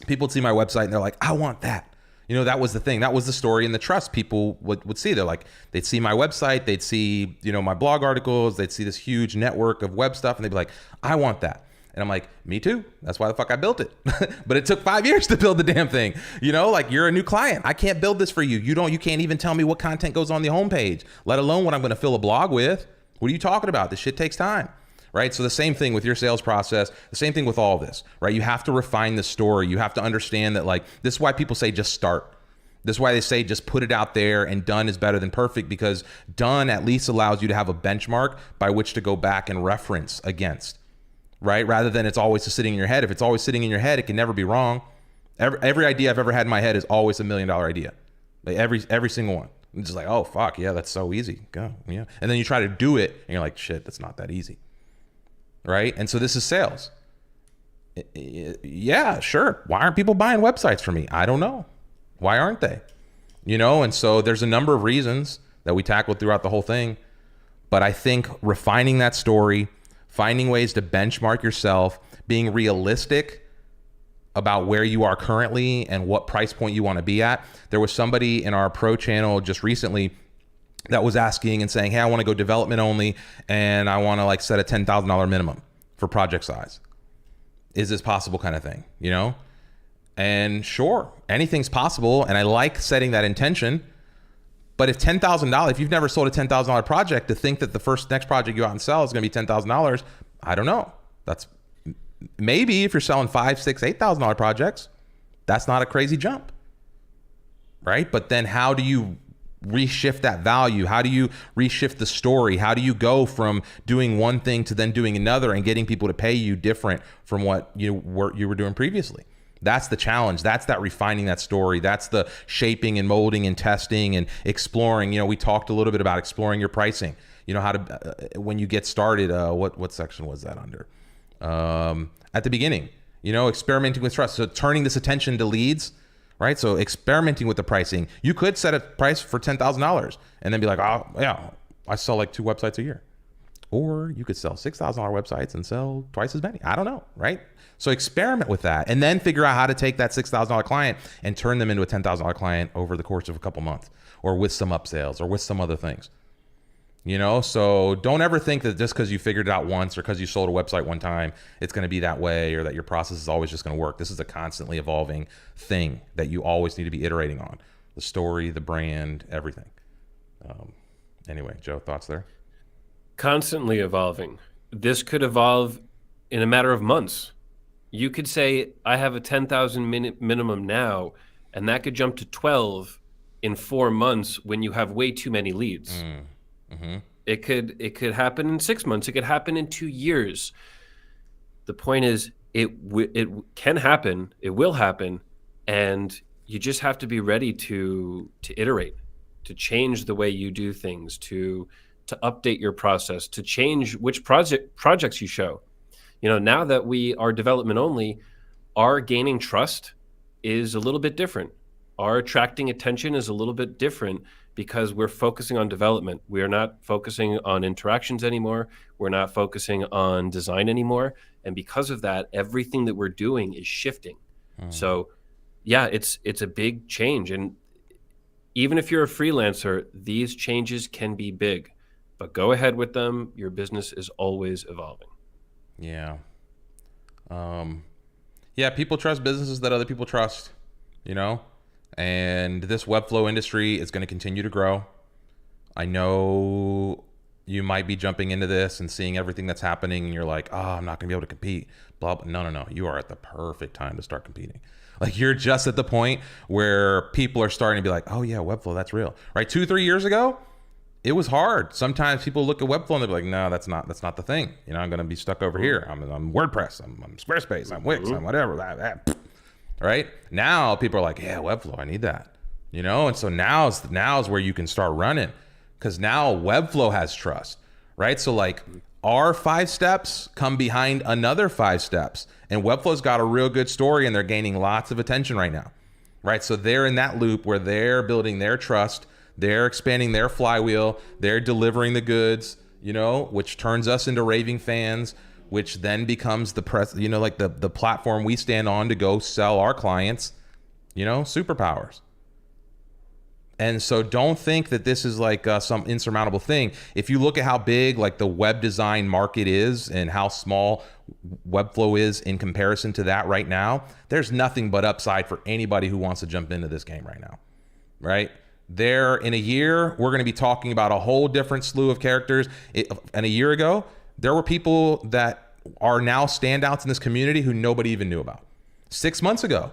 people would see my website and they're like, I want that. That was the thing. That was the story and the trust people would see. They're like, they'd see my website, they'd see, my blog articles, they'd see this huge network of web stuff, and they'd be like, I want that. And I'm like, me too. That's why the fuck I built it. But it took 5 years to build the damn thing. Like you're a new client. I can't build this for you. You can't even tell me what content goes on the homepage, let alone what I'm going to fill a blog with. What are you talking about? This shit takes time. Right? So the same thing with your sales process, the same thing with all of this, right? You have to refine the story. You have to understand that like, this is why people say just start. This is why they say just put it out there, and done is better than perfect, because done at least allows you to have a benchmark by which to go back and reference against, right? Rather than it's always just sitting in your head. If it's always sitting in your head, it can never be wrong. Every idea I've ever had in my head is always $1 million idea. Like every single one. It's just like, oh fuck, yeah, that's so easy. Go, yeah. And then you try to do it and you're like, shit, that's not that easy. Right? And so this is sales. Yeah, sure. Why aren't people buying websites from me? I don't know. Why aren't they? And so there's a number of reasons that we tackled throughout the whole thing. But I think refining that story, finding ways to benchmark yourself, being realistic about where you are currently and what price point you want to be at. There was somebody in our pro channel just recently that was asking and saying, hey, I want to go development only, and I want to like set a $10,000 minimum for project size. Is this possible, kind of thing, And sure, anything's possible. And I like setting that intention. But if $10,000, if you've never sold a $10,000 project, to think that the next project you out and sell is going to be $10,000, I don't know. That's maybe if you're selling $5,000, $6,000, $8,000 projects, that's not a crazy jump, right? But then how do you reshift that value? How do you reshift the story? How do you go from doing one thing to then doing another and getting people to pay you different from what you were doing previously? That's the challenge. That's that refining that story. That's the shaping and molding and testing and exploring. We talked a little bit about exploring your pricing. How to when you get started. What section was that under? At the beginning. Experimenting with trust. So turning this attention to leads. Right? So experimenting with the pricing. You could set a price for $10,000 and then be like, oh yeah, I sell like 2 websites a year. Or you could sell $6,000 websites and sell twice as many. I don't know, right? So experiment with that and then figure out how to take that $6,000 client and turn them into a $10,000 client over the course of a couple months, or with some upsells or with some other things. So don't ever think that just because you figured it out once or because you sold a website one time, it's going to be that way, or that your process is always just going to work. This is a constantly evolving thing that you always need to be iterating on. The story, the brand, everything. Anyway, Joe, thoughts there? Constantly evolving. This could evolve in a matter of months. You could say, I have a 10,000 minimum now, and that could jump to 12 in 4 months when you have way too many leads. Mm-hmm. It could happen in 6 months. It could happen in 2 years. The point is, it can happen. It will happen, and you just have to be ready to iterate, to change the way you do things, to update your process, to change which projects you show. Now that we are development only, our gaining trust is a little bit different. Our attracting attention is a little bit different because we're focusing on development. We are not focusing on interactions anymore. We're not focusing on design anymore. And because of that, everything that we're doing is shifting. So yeah, it's a big change. And even if you're a freelancer, these changes can be big, but go ahead with them. Your business is always evolving. Yeah. Yeah, people trust businesses that other people trust, and this Webflow industry is going to continue to grow. I know you might be jumping into this and seeing everything that's happening and you're like, oh, I'm not going to be able to compete. Blah, blah. No. You are at the perfect time to start competing. Like, you're just at the point where people are starting to be like, oh yeah, Webflow, that's real. Right? 2-3 years ago, it was hard. Sometimes people look at Webflow and they're like, no, that's not the thing. I'm going to be stuck over here. I'm WordPress. I'm Squarespace. I'm Wix. I'm whatever. Right? Now people are like, yeah, Webflow, I need that. And so now's where you can start running, because now Webflow has trust, right? So like our 5 steps come behind another 5 steps, and Webflow's got a real good story and they're gaining lots of attention right now, right? So they're in that loop where they're building their trust, they're expanding their flywheel, they're delivering the goods, you know, which turns us into raving fans, which then becomes the press, you know, like the platform we stand on to go sell our clients, you know, superpowers. And so don't think that this is like some insurmountable thing. If you look at how big like the web design market is and how small Webflow is in comparison to that right now, there's nothing but upside for anybody who wants to jump into this game right now, right? There, in a year, we're going to be talking about a whole different slew of characters. And a year ago, there were people that are now standouts in this community who nobody even knew about. 6 months ago,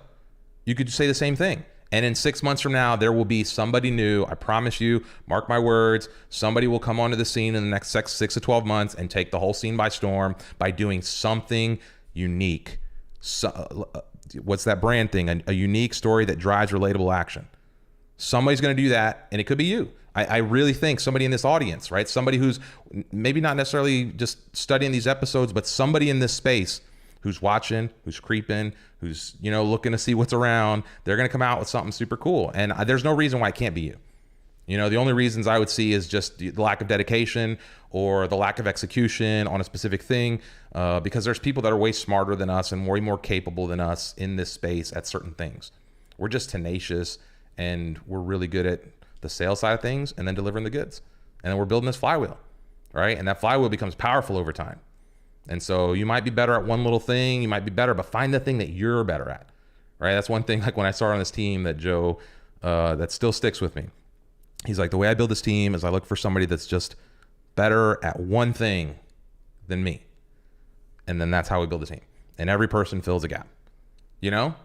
you could say the same thing. And in 6 months from now, there will be somebody new. I promise you, mark my words, somebody will come onto the scene in the next 6 to 12 months and take the whole scene by storm by doing something unique. So, what's that brand thing? A unique story that drives relatable action. Somebody's going to do that, and it could be you. I really think somebody in this audience, right? Somebody who's maybe not necessarily just studying these episodes, but somebody in this space who's watching, who's creeping, who's, you know, looking to see what's around. They're going to come out with something super cool. And there's no reason why it can't be you. You know, the only reasons I would see is just the lack of dedication or the lack of execution on a specific thing, because there's people that are way smarter than us and way more capable than us in this space at certain things. We're just tenacious, and we're really good at the sales side of things and then delivering the goods. And then we're building this flywheel, right? And that flywheel becomes powerful over time. And so you might be better at one little thing, you might be better, but find the thing that you're better at, right? That's one thing, like when I started on this team that Joe, that still sticks with me. He's like, the way I build this team is I look for somebody that's just better at one thing than me. And then that's how we build a team. And every person fills a gap, you know?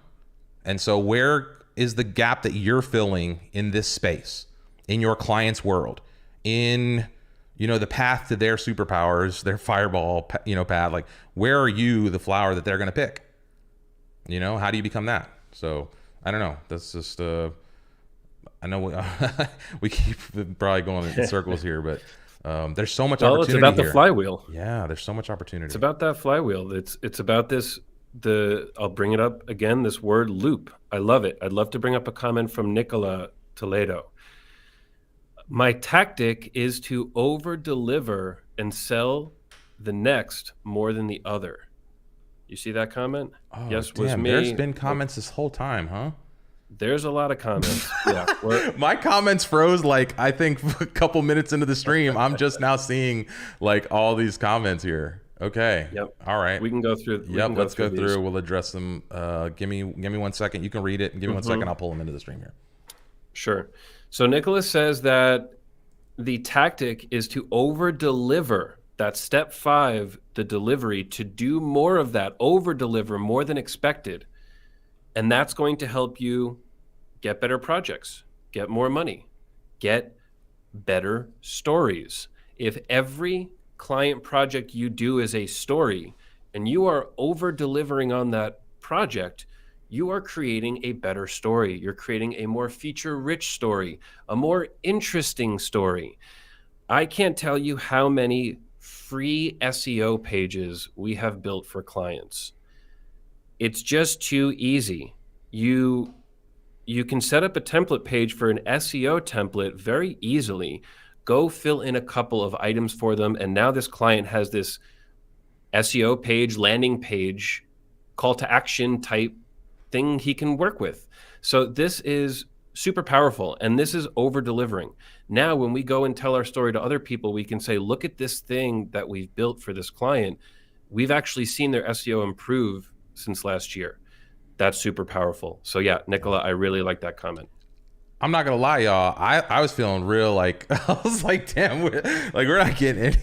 And so where is the gap that you're filling in this space, in your client's world, in, you know, the path to their superpowers, their fireball, you know, path? Like, where are you the flower that they're going to pick? You know, how do you become that? So I don't know. That's just, I know we keep probably going in circles here, but there's so much opportunity. It's about here. The flywheel. Yeah, there's so much opportunity. It's about that flywheel. It's about this. I'll bring it up again. This word loop. I love it. I'd love to bring up a comment from Nicola Toledo. My tactic is to over deliver and sell the next more than the other. You see that comment? Oh, yes, damn, was me. There's been comments this whole time, huh? There's a lot of comments. Yeah. My comments froze like I think a couple minutes into the stream. I'm just now seeing like all these comments here. Okay. Yep. All right. We can go through. Yep. Let's go through. We'll address them. Give me 1 second. You can read it. Give me 1 second. I'll pull them into the stream here. Sure. So Nicholas says that the tactic is to over deliver. That's step 5, the delivery, to do more of that, over deliver more than expected. And that's going to help you get better projects, get more money, get better stories. If every client project you do is a story and you are over delivering on that project, you are creating a better story. You're creating a more feature rich story, a more interesting story. I can't tell you how many free SEO pages we have built for clients. It's just too easy. You can set up a template page for an SEO template very easily. Go fill in a couple of items for them, and now this client has this SEO page, landing page, call to action type thing he can work with. So this is super powerful, and this is over delivering. Now, when we go and tell our story to other people, we can say, look at this thing that we've built for this client. We've actually seen their SEO improve since last year. That's super powerful. So yeah, Nicola, I really like that comment. I'm not gonna lie, y'all. I was feeling real like I was like, damn, we're not getting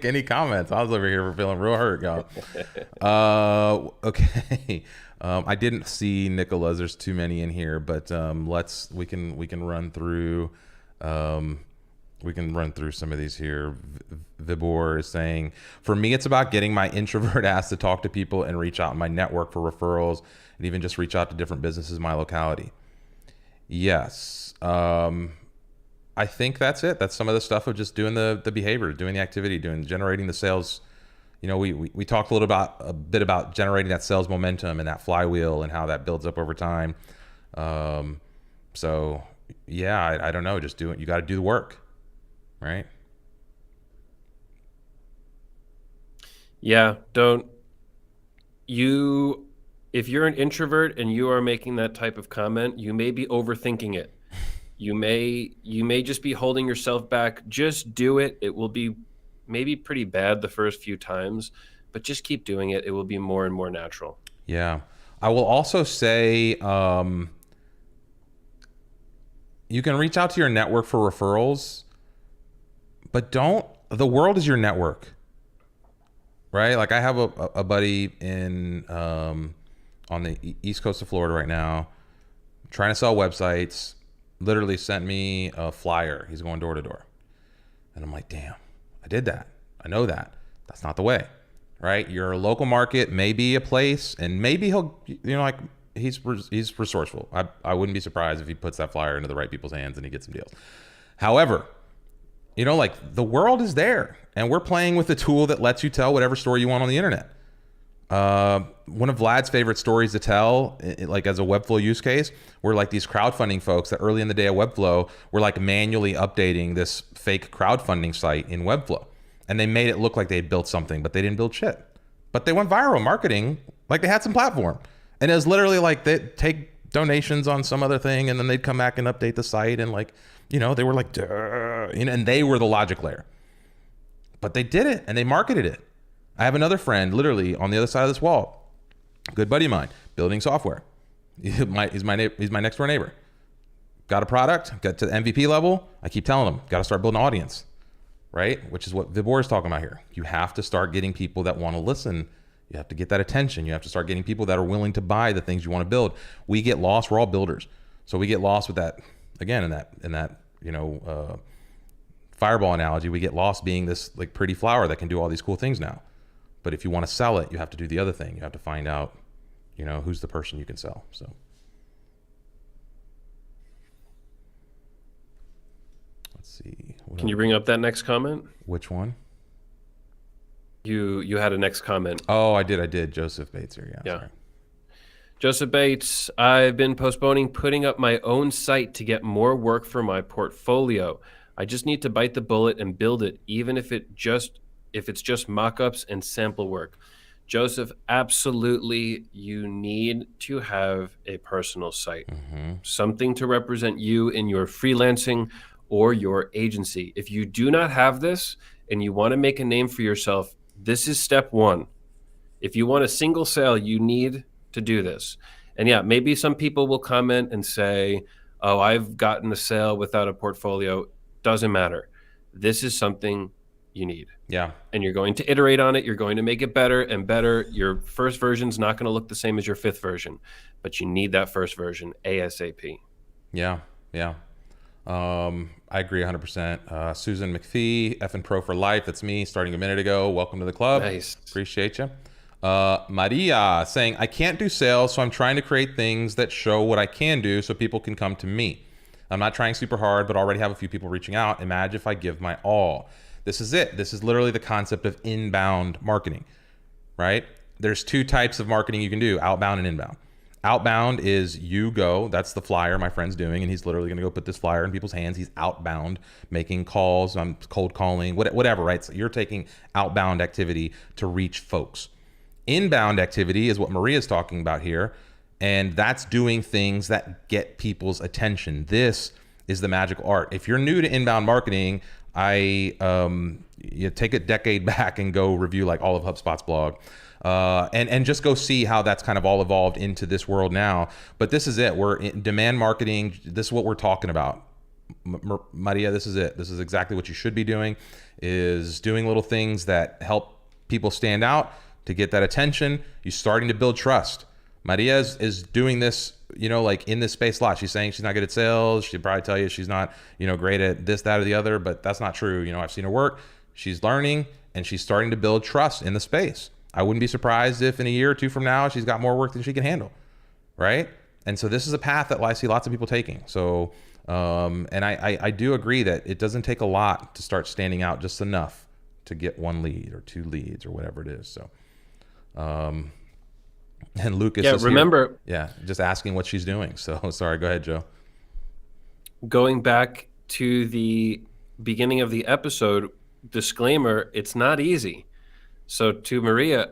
any comments. I was over here feeling real hurt, y'all. Okay. I didn't see Nicola's. There's too many in here, but we can run through. We can run through some of these here. Vibor is saying, for me, it's about getting my introvert ass to talk to people and reach out in my network for referrals, and even just reach out to different businesses in my locality. Yes. I think that's it. That's some of the stuff of just doing the behavior, doing the activity, generating the sales. You know, we talked a bit about generating that sales momentum and that flywheel and how that builds up over time. So yeah, I don't know. Just do it. You got to do the work, right? Yeah, if you're an introvert and you are making that type of comment, you may be overthinking it. You may just be holding yourself back. Just do it. It will be maybe pretty bad the first few times, but just keep doing it. It will be more and more natural. Yeah. I will also say, you can reach out to your network for referrals, but the world is your network, right? Like I have a buddy on the East Coast of Florida right now, trying to sell websites, literally sent me a flyer. He's going door to door. And I'm like, damn, I did that. I know that. That's not the way, right? Your local market may be a place, and maybe he'll, like he's resourceful. I wouldn't be surprised if he puts that flyer into the right people's hands and he gets some deals. However, like the world is there, and we're playing with a tool that lets you tell whatever story you want on the internet. One of Vlad's favorite stories to tell, like as a Webflow use case, were like these crowdfunding folks that early in the day of Webflow were like manually updating this fake crowdfunding site in Webflow. And they made it look like they had built something, but they didn't build shit. But they went viral marketing, like they had some platform. And it was literally like they'd take donations on some other thing, and then they'd come back and update the site. And like, they were like, duh, and they were the logic layer. But they did it, and they marketed it. I have another friend literally on the other side of this wall, good buddy of mine, building software. He's my next door neighbor. Got a product, got to the MVP level. I keep telling him, got to start building an audience, right? Which is what Vibor is talking about here. You have to start getting people that want to listen. You have to get that attention. You have to start getting people that are willing to buy the things you want to build. We get lost. We're all builders. So we get lost with that, again, in that fireball analogy, we get lost being this like pretty flower that can do all these cool things now. But if you want to sell it, you have to do the other thing. You have to find out, who's the person you can sell. So let's see. Can you bring up that next comment? Which one? You had a next comment. Oh, I did. Joseph Bates here. Yeah. Sorry. Joseph Bates, I've been postponing putting up my own site to get more work for my portfolio. I just need to bite the bullet and build it, even if it's just mock-ups and sample work. Joseph, absolutely, you need to have a personal site, something to represent you in your freelancing or your agency. If you do not have this and you want to make a name for yourself, this is step one. If you want a single sale, you need to do this. And yeah, maybe some people will comment and say, oh, I've gotten a sale without a portfolio. Doesn't matter. This is something you need. Yeah. And you're going to iterate on it. You're going to make it better and better. Your first version is not going to look the same as your fifth version, but you need that first version ASAP. Yeah. Yeah. I agree 100%. Susan McPhee, F and Pro for life. That's me starting a minute ago. Welcome to the club. Nice. Appreciate you. Maria saying, I can't do sales, so I'm trying to create things that show what I can do so people can come to me. I'm not trying super hard, but already have a few people reaching out. Imagine if I give my all. This is it. This is literally the concept of inbound marketing, right? There's two types of marketing you can do, outbound and inbound. Outbound is you go, that's the flyer my friend's doing, and he's literally going to go put this flyer in people's hands. He's outbound, making calls, cold calling, whatever, right? So you're taking outbound activity to reach folks. Inbound activity is what Maria's talking about here, and that's doing things that get people's attention. This is the magical art. If you're new to inbound marketing, you take a decade back and go review like all of HubSpot's blog, and just go see how that's kind of all evolved into this world now. But this is it. We're in demand marketing. This is what we're talking about. Maria, this is it. This is exactly what you should be doing, is doing little things that help people stand out to get that attention. You're starting to build trust. Maria is doing this, like in this space a lot. She's saying she's not good at sales. She'd probably tell you she's not, great at this, that, or the other, but that's not true. I've seen her work. She's learning and she's starting to build trust in the space. I wouldn't be surprised if in a year or two from now, she's got more work than she can handle, right? And so this is a path that I see lots of people taking. So And I do agree that it doesn't take a lot to start standing out just enough to get one lead or two leads or whatever it is. So, and Lucas Yeah, is remember, here. Yeah, just asking what she's doing. So sorry, go ahead, Joe. going back to the beginning of the episode, disclaimer, it's not easy. So to Maria,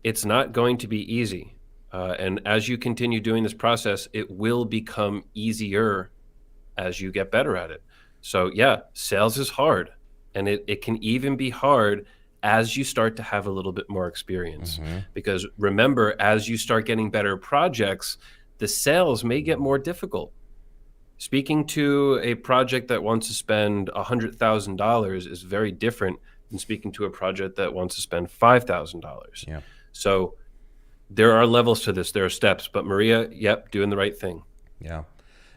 it's not going to be easy. And as you continue doing this process, it will become easier as you get better at it. So yeah, sales is hard. And it can even be hard as you start to have a little bit more experience. Because remember, as you start getting better projects, the sales may get more difficult. Speaking to a project that wants to spend $100,000 is very different than speaking to a project that wants to spend $5,000. Yeah. So there are levels to this. There are steps. But Maria, yep, doing the right thing. Yeah.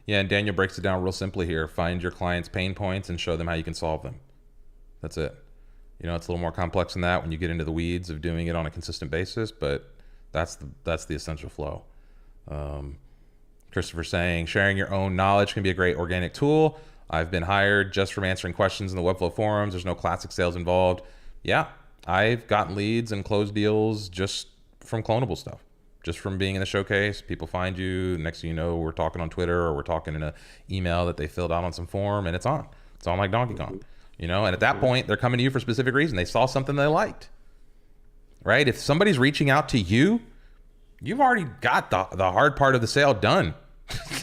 Yeah, and Daniel breaks it down real simply here. Find your client's pain points and show them how you can solve them. That's it. You know, it's a little more complex than that when you get into the weeds of doing it on a consistent basis, but that's the essential flow. Christopher saying, sharing your own knowledge can be a great organic tool. I've been hired just from answering questions in the Webflow forums. There's no classic sales involved. Yeah, I've gotten leads and closed deals just from clonable stuff, just from being in the showcase. People find you. Next thing you know, we're talking on Twitter or we're talking in an email that they filled out on some form, and it's on. It's on like Donkey Kong. You know, and at that point, they're coming to you for a specific reason. They saw something they liked, right? If somebody's reaching out to you, you've already got the hard part of the sale done.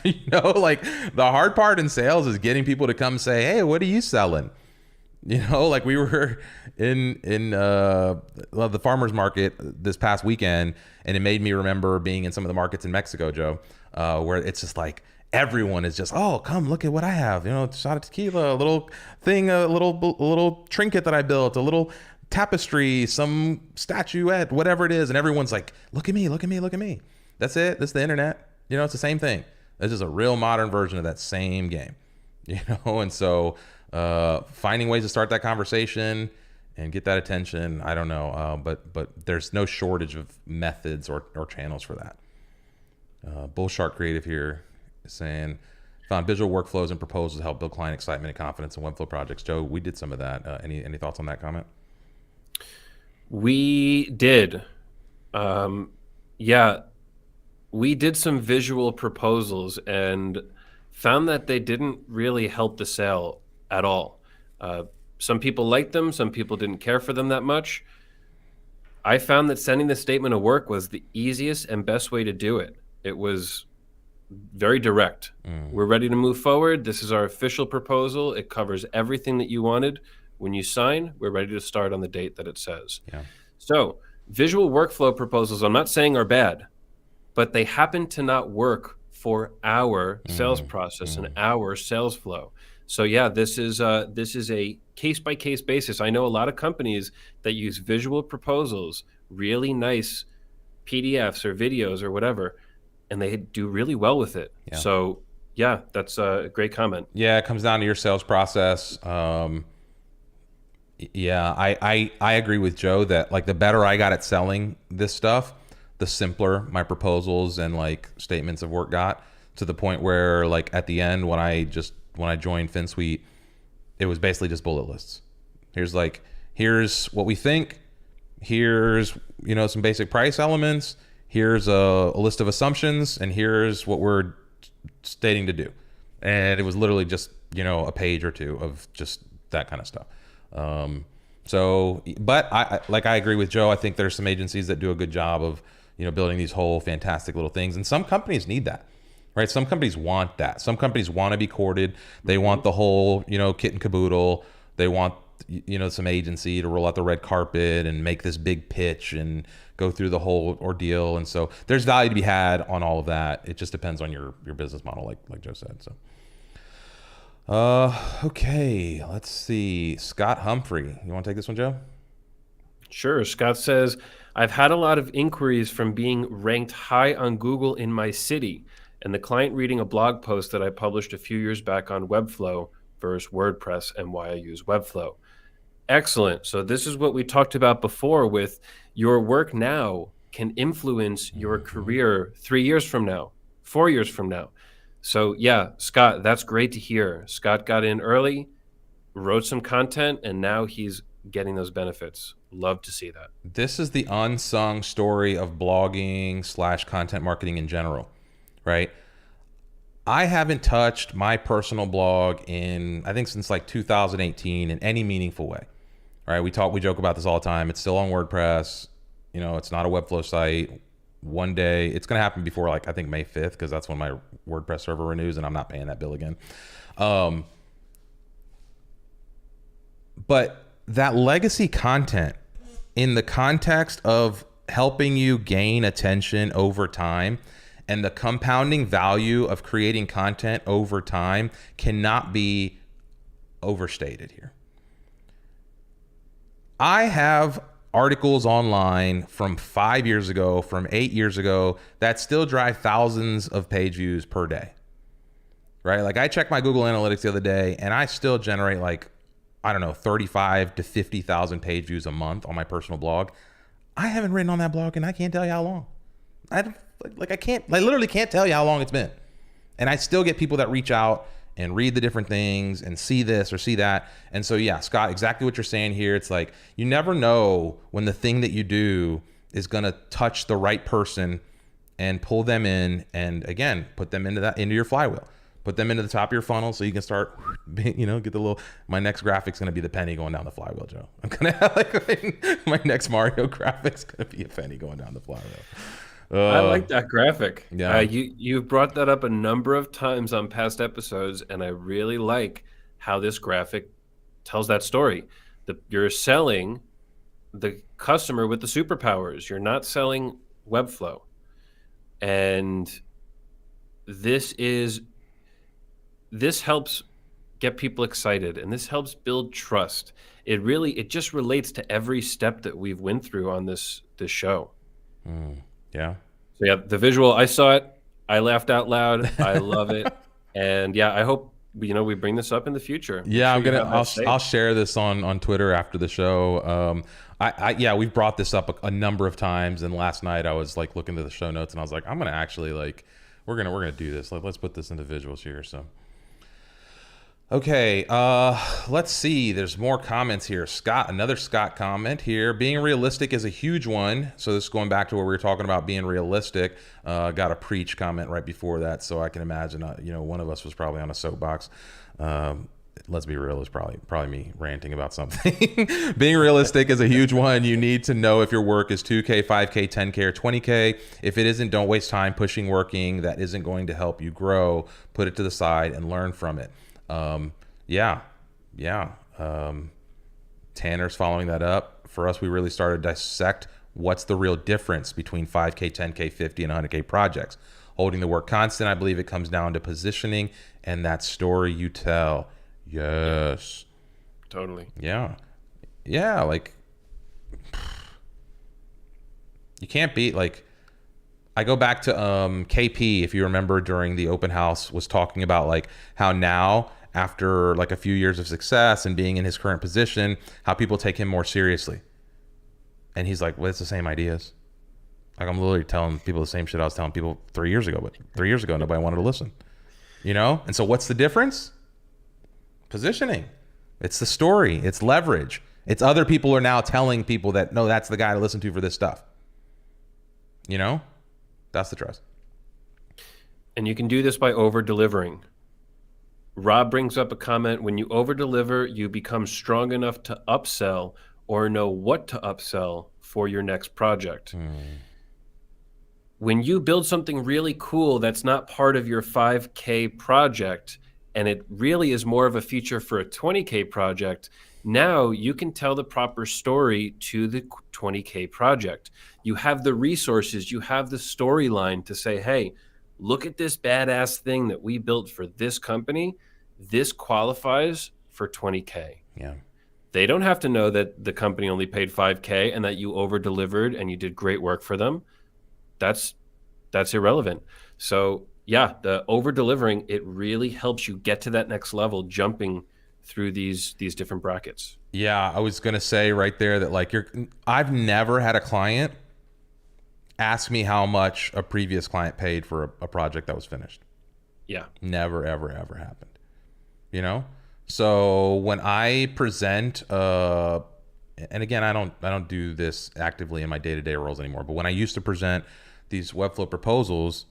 You know, like the hard part in sales is getting people to come say, hey, what are you selling? You know, like we were in the farmer's market this past weekend, and it made me remember being in some of the markets in Mexico, Joe, where it's just like, everyone is just, oh, come look at what I have. You know, a shot of tequila, a little thing, a little trinket that I built, a little tapestry, some statuette, whatever it is. And everyone's like, look at me, look at me, look at me. That's it. That's the internet. You know, it's the same thing. This is a real modern version of that same game, you know? And so finding ways to start that conversation and get that attention, I don't know. But there's no shortage of methods or channels for that. Bullshark Creative here is saying, found visual workflows and proposals to help build client excitement and confidence in Webflow projects. Joe, we did some of that. Any thoughts on that comment? We did. Yeah, we did some visual proposals and found that they didn't really help the sale at all. Some people liked them. Some people didn't care for them that much. I found that sending the statement of work was the easiest and best way to do it. It was very direct. We're ready to move forward. This is our official proposal. It covers everything that you wanted. When you sign, we're ready to start on the date that it says. Yeah. So visual workflow proposals, I'm not saying are bad, but they happen to not work for our sales process and our sales flow. So yeah, this is a case-by-case basis. I know a lot of companies that use visual proposals, really nice PDFs or videos or whatever, and they do really well with it. Yeah. So yeah, that's a great comment. Yeah, it comes down to your sales process. Yeah, I agree with Joe that like the better I got at selling this stuff, the simpler my proposals and like statements of work got, to the point where like at the end when I joined Finsweet, it was basically just bullet lists. Here's what we think. Here's, you know, some basic price elements. Here's a list of assumptions, and here's what we're stating to do. And it was literally just, you know, a page or two of just that kind of stuff. But I agree with Joe. I think there's some agencies that do a good job of, you know, building these whole fantastic little things. And some companies need that, right? Some companies want that. Some companies want to be courted. They want the whole, you know, kit and caboodle. They want, you know, some agency to roll out the red carpet and make this big pitch and go through the whole ordeal. And so there's value to be had on all of that. It just depends on your business model, like Joe said. So. Okay, let's see. Scott Humphrey. You want to take this one, Joe? Sure. Scott says, I've had a lot of inquiries from being ranked high on Google in my city, and the client reading a blog post that I published a few years back on Webflow versus WordPress and why I use Webflow. Excellent. So this is what we talked about before with your work now can influence your career 3 years from now, 4 years from now. So yeah, Scott, that's great to hear. Scott got in early, wrote some content, and now he's getting those benefits. Love to see that. This is the unsung story of blogging slash content marketing in general, right? I haven't touched my personal blog in, I think, since like 2018 in any meaningful way. Right? We joke about this all the time. It's still on WordPress. You know, it's not a Webflow site. One day, it's going to happen before, like, I think May 5th, because that's when my WordPress server renews and I'm not paying that bill again. But that legacy content in the context of helping you gain attention over time and the compounding value of creating content over time cannot be overstated here. I have articles online from 5 years ago, from 8 years ago, that still drive thousands of page views per day, right? Like I checked my Google Analytics the other day and I still generate like, I don't know, 35 to 50,000 page views a month on my personal blog. I haven't written on that blog and I can't tell you how long. I literally can't tell you how long it's been. And I still get people that reach out and read the different things and see this or see that. And so, yeah, Scott, exactly what you're saying here. It's like, you never know when the thing that you do is going to touch the right person and pull them in. And again, put them into your flywheel, put them into the top of your funnel so you can start, get the little, my next graphic's going to be the penny going down the flywheel, Joe. I'm going to have my next Mario graphic's going to be a penny going down the flywheel. I like that graphic. Yeah. You've brought that up a number of times on past episodes, and I really like how this graphic tells that story. You're selling the customer with the superpowers. You're not selling Webflow. And this helps get people excited, and this helps build trust. It just relates to every step that we've went through on this show. Yeah. So yeah, the visual, I saw it. I laughed out loud. I love it. And yeah, I hope we bring this up in the future. Yeah, I'll share this on Twitter after the show. We've brought this up a number of times, and last night I was like looking at the show notes and I was like, I'm gonna actually we're gonna do this. Let's put this into visuals here. So okay, let's see. There's more comments here. Another Scott comment here. Being realistic is a huge one. So this is going back to where we were talking about being realistic. Got a preach comment right before that. So I can imagine, one of us was probably on a soapbox. Let's be real, it's probably me ranting about something. Being realistic is a huge one. You need to know if your work is 2K, 5K, 10K, or 20K. If it isn't, don't waste time working that isn't going to help you grow. Put it to the side and learn from it. Tanner's following that up. For us, we really started to dissect what's the real difference between 5K, 10K, 50, and 100K projects. Holding the work constant, I believe it comes down to positioning and that story you tell. Yes. Totally. Yeah. Like, you can't beat, like, I go back to KP, if you remember, during the open house, was talking about like how now, after like a few years of success and being in his current position, how people take him more seriously. And he's like, well, it's the same ideas. Like, I'm literally telling people the same shit I was telling people 3 years ago, but 3 years ago, nobody wanted to listen. And so what's the difference? Positioning. It's the story. It's leverage. It's other people are now telling people that, no, that's the guy to listen to for this stuff. That's the trust. And you can do this by over-delivering. Rob brings up a comment, when you over-deliver, you become strong enough to upsell or know what to upsell for your next project. When you build something really cool that's not part of your 5K project, and it really is more of a feature for a 20K project, now you can tell the proper story to the 20K project. You have the resources, you have the storyline to say, hey, look at this badass thing that we built for this company. This qualifies for 20K. Yeah. They don't have to know that the company only paid 5K and that you over-delivered and you did great work for them. That's irrelevant. So yeah, the over-delivering, it really helps you get to that next level, jumping through these different brackets. Yeah, I was gonna say right there that like I've never had a client ask me how much a previous client paid for a project that was finished. Yeah. Never, ever, ever happened. You know? So when I present, and again, I don't do this actively in my day-to-day roles anymore, but when I used to present these Webflow proposals,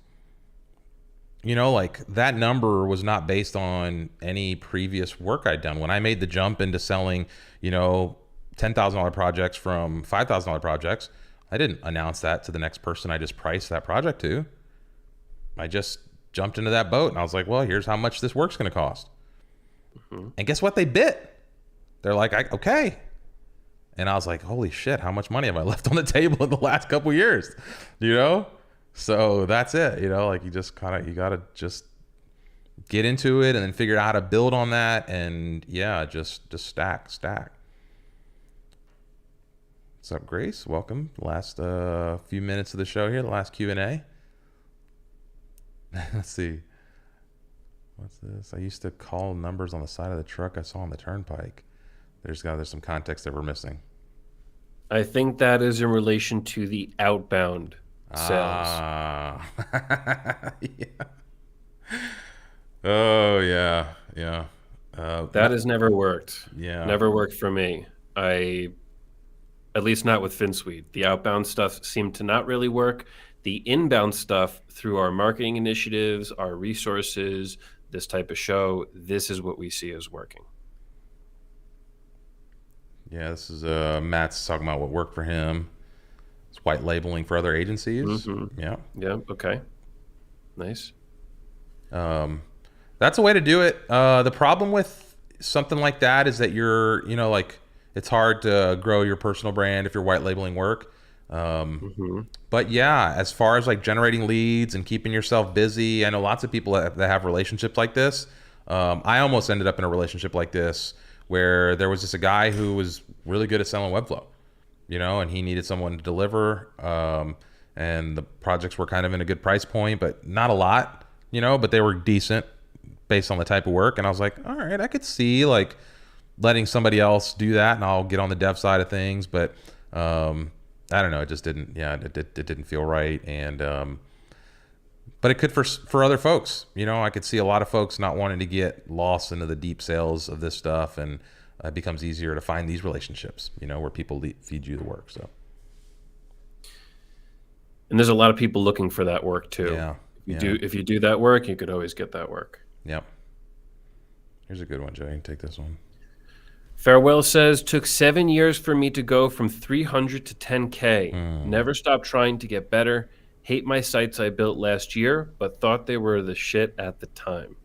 like that number was not based on any previous work I'd done. When I made the jump into selling, $10,000 projects from $5,000 projects, I didn't announce that to the next person I just priced that project to. I just jumped into that boat and I was like, well, here's how much this work's going to cost. Mm-hmm. And guess what? They bit. They're like, okay. And I was like, holy shit, how much money have I left on the table in the last couple of years? So that's it. You got to just get into it and then figure out how to build on that. And yeah, just stack. What's up, Grace? Welcome. Last few minutes of the show here, the last Q&A. Let's see. What's this? I used to call numbers on the side of the truck I saw on the turnpike. There's some context that we're missing. I think that is in relation to the outbound sales. Yeah. Oh, yeah. That has never worked. Yeah. Never worked for me. At least not with Finsweet. The outbound stuff seemed to not really work. The inbound stuff through our marketing initiatives, our resources, this type of show, this is what we see as working. Yeah, this is Matt's talking about what worked for him. It's white labeling for other agencies. Mm-hmm. Yeah. Yeah. Okay. Nice. That's a way to do it. The problem with something like that is that you're, it's hard to grow your personal brand if you're white labeling work. But yeah, as far as like generating leads and keeping yourself busy, I know lots of people that have relationships like this. I almost ended up in a relationship like this where there was just a guy who was really good at selling Webflow, and he needed someone to deliver. And the projects were kind of in a good price point, but not a lot, but they were decent based on the type of work. And I was like, all right, I could see like letting somebody else do that and I'll get on the dev side of things. But, I don't know. It just didn't. Yeah, it didn't feel right, and but it could for other folks. I could see a lot of folks not wanting to get lost into the deep sales of this stuff, and it becomes easier to find these relationships. Where people feed you the work. So, and there's a lot of people looking for that work too. Yeah. If you do that work, you could always get that work. Yep. Here's a good one, Joe. You can take this one. Farewell says, took 7 years for me to go from 300 to 10K. Never stopped trying to get better. Hate my sites I built last year, but thought they were the shit at the time.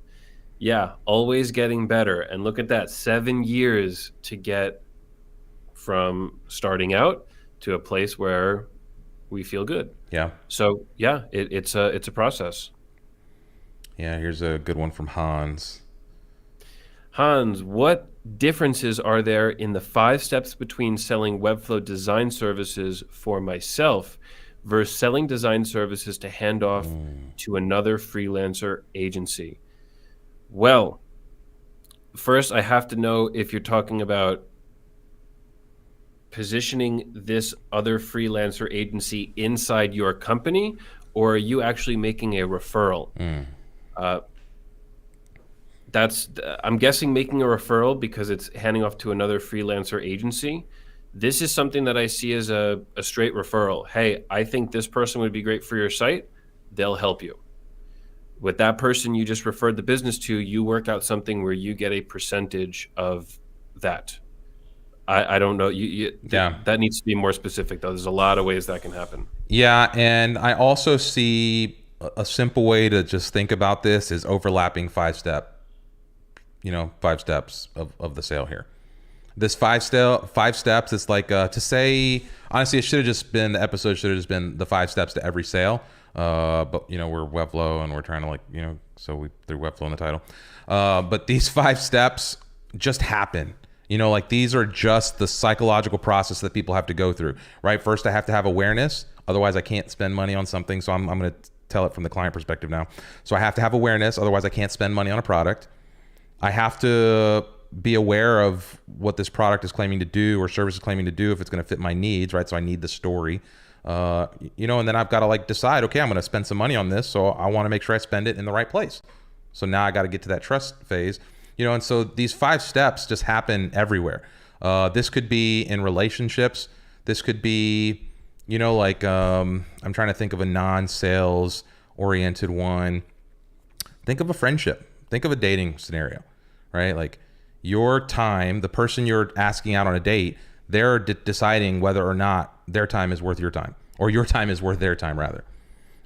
Yeah, always getting better. And look at that, 7 years to get from starting out to a place where we feel good. Yeah. So yeah, it's a process. Yeah, here's a good one from Hans. Hans, what differences are there in the 5 steps between selling Webflow design services for myself versus selling design services to hand off to another freelancer agency? Well, first I have to know if you're talking about positioning this other freelancer agency inside your company, or are you actually making a referral? I'm guessing making a referral because it's handing off to another freelancer agency. This is something that I see as a straight referral. Hey, I think this person would be great for your site. They'll help you. With that person you just referred the business to, you work out something where you get a percentage of that. I don't know. That needs to be more specific, though. There's a lot of ways that can happen. Yeah, and I also see a simple way to just think about this is overlapping 5 steps of the sale here. This 5 steps, it's like to say, honestly, the episode should have just been the 5 steps to every sale. But we're Webflow and we're trying to so we threw Webflow in the title. But these 5 steps just happen. These are just the psychological process that people have to go through, right? First, I have to have awareness. Otherwise, I can't spend money on something. So I'm going to tell it from the client perspective now. So I have to have awareness. Otherwise, I can't spend money on a product. I have to be aware of what this product is claiming to do or service is claiming to do if it's going to fit my needs, right? So I need the story, and then I've got to decide, okay, I'm going to spend some money on this. So I want to make sure I spend it in the right place. So now I got to get to that trust phase, and so these 5 steps just happen everywhere. This could be in relationships. This could be, like I'm trying to think of a non-sales oriented one. Think of a friendship. Think of a dating scenario, right? Like your time, the person you're asking out on a date, they're deciding whether or not their time is worth your time, or your time is worth their time rather,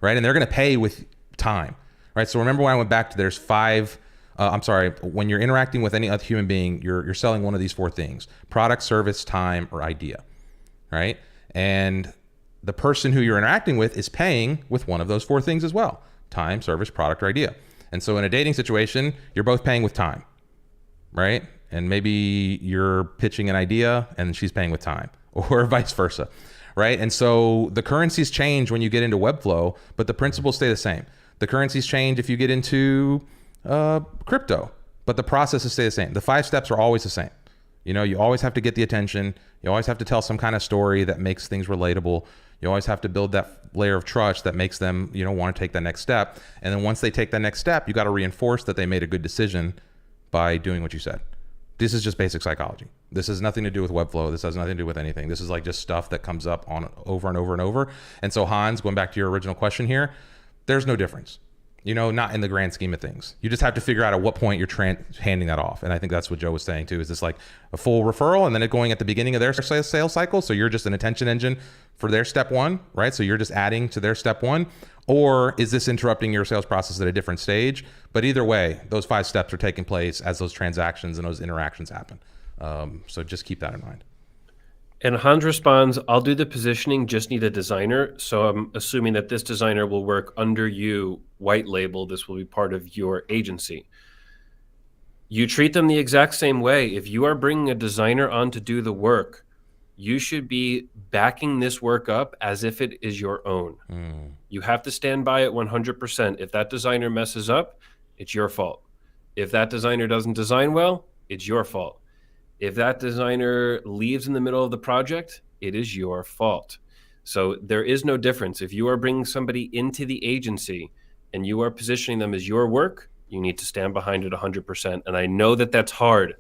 right? And they're going to pay with time, right? So remember when I went back to there's 5, when you're interacting with any other human being, you're selling one of these 4 things: product, service, time, or idea, right? And the person who you're interacting with is paying with one of those 4 things as well: time, service, product, or idea. And so in a dating situation, you're both paying with time, right? And maybe you're pitching an idea and she's paying with time, or vice versa, right? And so the currencies change when you get into Webflow, but the principles stay the same. The currencies change if you get into crypto, but the processes stay the same. The 5 steps are always the same. You always have to get the attention. You always have to tell some kind of story that makes things relatable. You always have to build that layer of trust that makes them, want to take that next step. And then once they take that next step, you got to reinforce that they made a good decision by doing what you said. This is just basic psychology. This has nothing to do with Webflow. This has nothing to do with anything. This is like just stuff that comes up on over and over and over. And so Hans, going back to your original question here, there's no difference. Not in the grand scheme of things. You just have to figure out at what point you're handing that off. And I think that's what Joe was saying too. Is this like a full referral and then it going at the beginning of their sales cycle? So you're just an attention engine for their step 1, right? So you're just adding to their step 1. Or is this interrupting your sales process at a different stage? But either way, those 5 steps are taking place as those transactions and those interactions happen. So just keep that in mind. And Hans responds, I'll do the positioning, just need a designer. So I'm assuming that this designer will work under you, white label. This will be part of your agency. You treat them the exact same way. If you are bringing a designer on to do the work, you should be backing this work up as if it is your own. You have to stand by it 100%. If that designer messes up, it's your fault. If that designer doesn't design well, it's your fault. If that designer leaves in the middle of the project, it is your fault. So there is no difference. If you are bringing somebody into the agency and you are positioning them as your work, you need to stand behind it 100%. And I know that that's hard.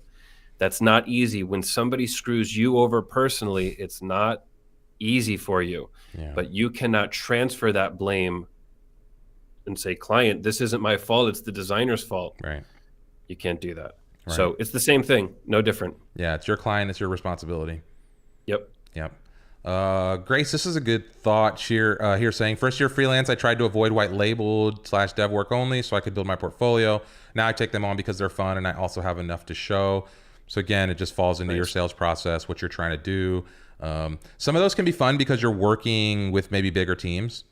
That's not easy. When somebody screws you over personally, it's not easy for you. Yeah. But you cannot transfer that blame and say, client, this isn't my fault. It's the designer's fault. Right. You can't do that. Right. So it's the same thing, no different. Yeah, it's your client, it's your responsibility. Yep. Grace, this is a good thought here saying, first year freelance, I tried to avoid white labeled / dev work only so I could build my portfolio. Now I take them on because they're fun and I also have enough to show. So again, it just falls into your sales process, what you're trying to do. Some of those can be fun because you're working with maybe bigger teams,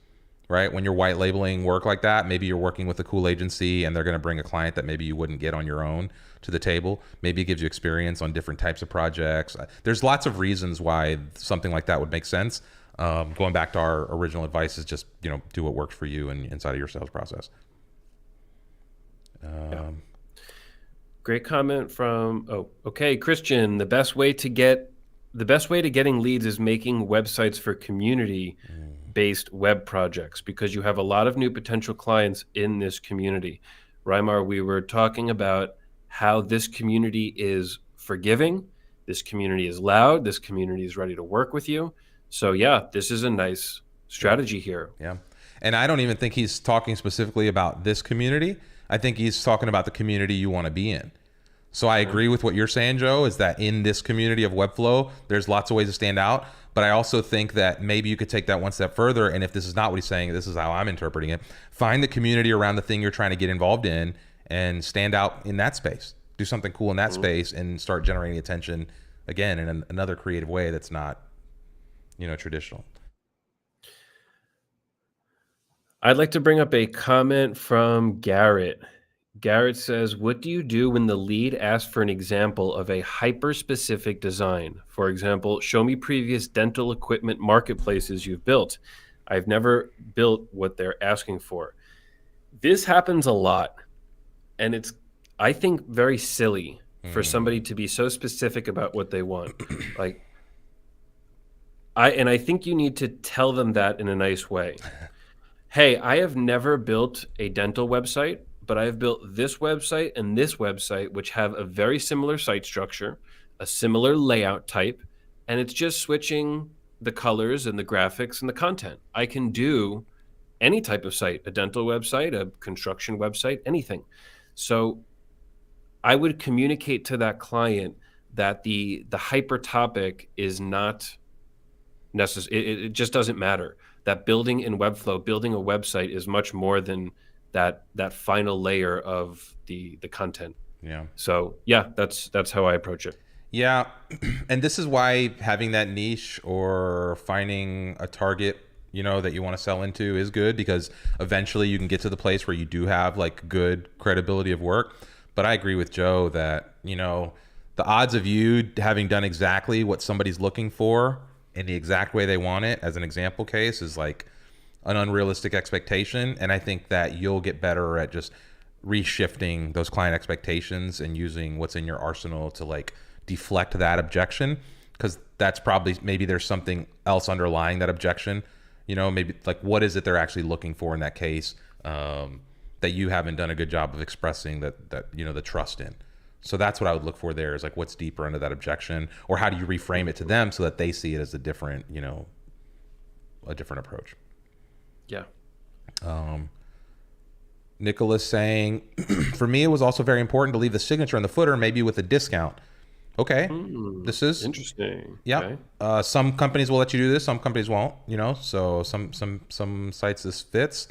right? When you're white labeling work like that, maybe you're working with a cool agency and they're going to bring a client that maybe you wouldn't get on your own to the table. Maybe it gives you experience on different types of projects. There's lots of reasons why something like that would make sense. Going back to our original advice is just, do what works for you and inside of your sales process. Great comment from, Christian, the best way to getting leads is making websites for community-based web projects, because you have a lot of new potential clients in this community. Reimar, we were talking about how this community is forgiving, this community is loud, this community is ready to work with you. So yeah, this is a nice strategy here. Yeah. And I don't even think he's talking specifically about this community. I think he's talking about the community you want to be in. So I agree with what you're saying, Joe, is that in this community of Webflow, there's lots of ways to stand out. But I also think that maybe you could take that one step further. And if this is not what he's saying, this is how I'm interpreting it. Find the community around the thing you're trying to get involved in and stand out in that space. Do something cool in that space and start generating attention again in another creative way that's not, traditional. I'd like to bring up a comment from Garrett. Garrett says, what do you do when the lead asks for an example of a hyper-specific design? For example, show me previous dental equipment marketplaces you've built. I've never built what they're asking for. This happens a lot. And it's, I think, very silly for somebody to be so specific about what they want. I think you need to tell them that in a nice way. Hey, I have never built a dental website, but I've built this website and this website, which have a very similar site structure, a similar layout type, and it's just switching the colors and the graphics and the content. I can do any type of site, a dental website, a construction website, anything. So I would communicate to that client that the hyper topic is not necessary. It just doesn't matter. That building in Webflow, building a website is much more than that final layer of the content. Yeah. So yeah, that's how I approach it. Yeah. And this is why having that niche or finding a target, that you want to sell into is good, because eventually you can get to the place where you do have like good credibility of work. But I agree with Joe that, the odds of you having done exactly what somebody's looking for in the exact way they want it as an example case is like an unrealistic expectation. And I think that you'll get better at just reshifting those client expectations and using what's in your arsenal to like deflect that objection, because that's probably, maybe there's something else underlying that objection. Maybe like what is it they're actually looking for in that case that you haven't done a good job of expressing that the trust in. So that's what I would look for there, is like what's deeper under that objection, or how do you reframe it to them so that they see it as a different approach. Yeah. Nicholas saying, for me, it was also very important to leave the signature in the footer, maybe with a discount. Okay. This is interesting. Yeah. Okay. Some companies will let you do this. Some companies won't, so some sites this fits.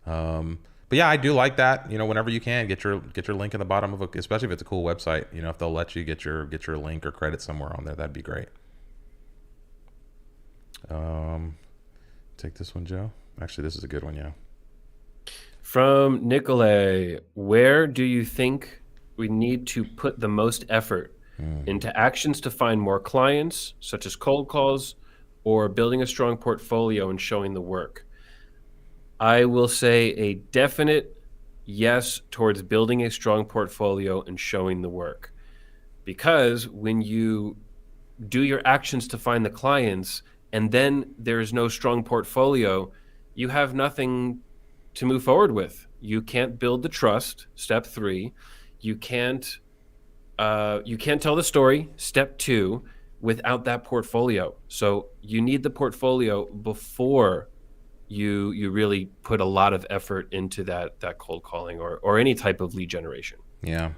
But yeah, I do like that. Whenever you can get your link in the bottom of especially if it's a cool website, if they'll let you get your link or credit somewhere on there, that'd be great. Take this one, Joe. Actually, this is a good one. Yeah. From Nicolay, where do you think we need to put the most effort into actions to find more clients, such as cold calls, or building a strong portfolio and showing the work? I will say a definite yes towards building a strong portfolio and showing the work. Because when you do your actions to find the clients and then there's no strong portfolio, you have nothing to move forward with. You can't build the trust, step 3. You can't tell the story, step 2, without that portfolio. So you need the portfolio before you really put a lot of effort into that cold calling or any type of lead generation. Yeah.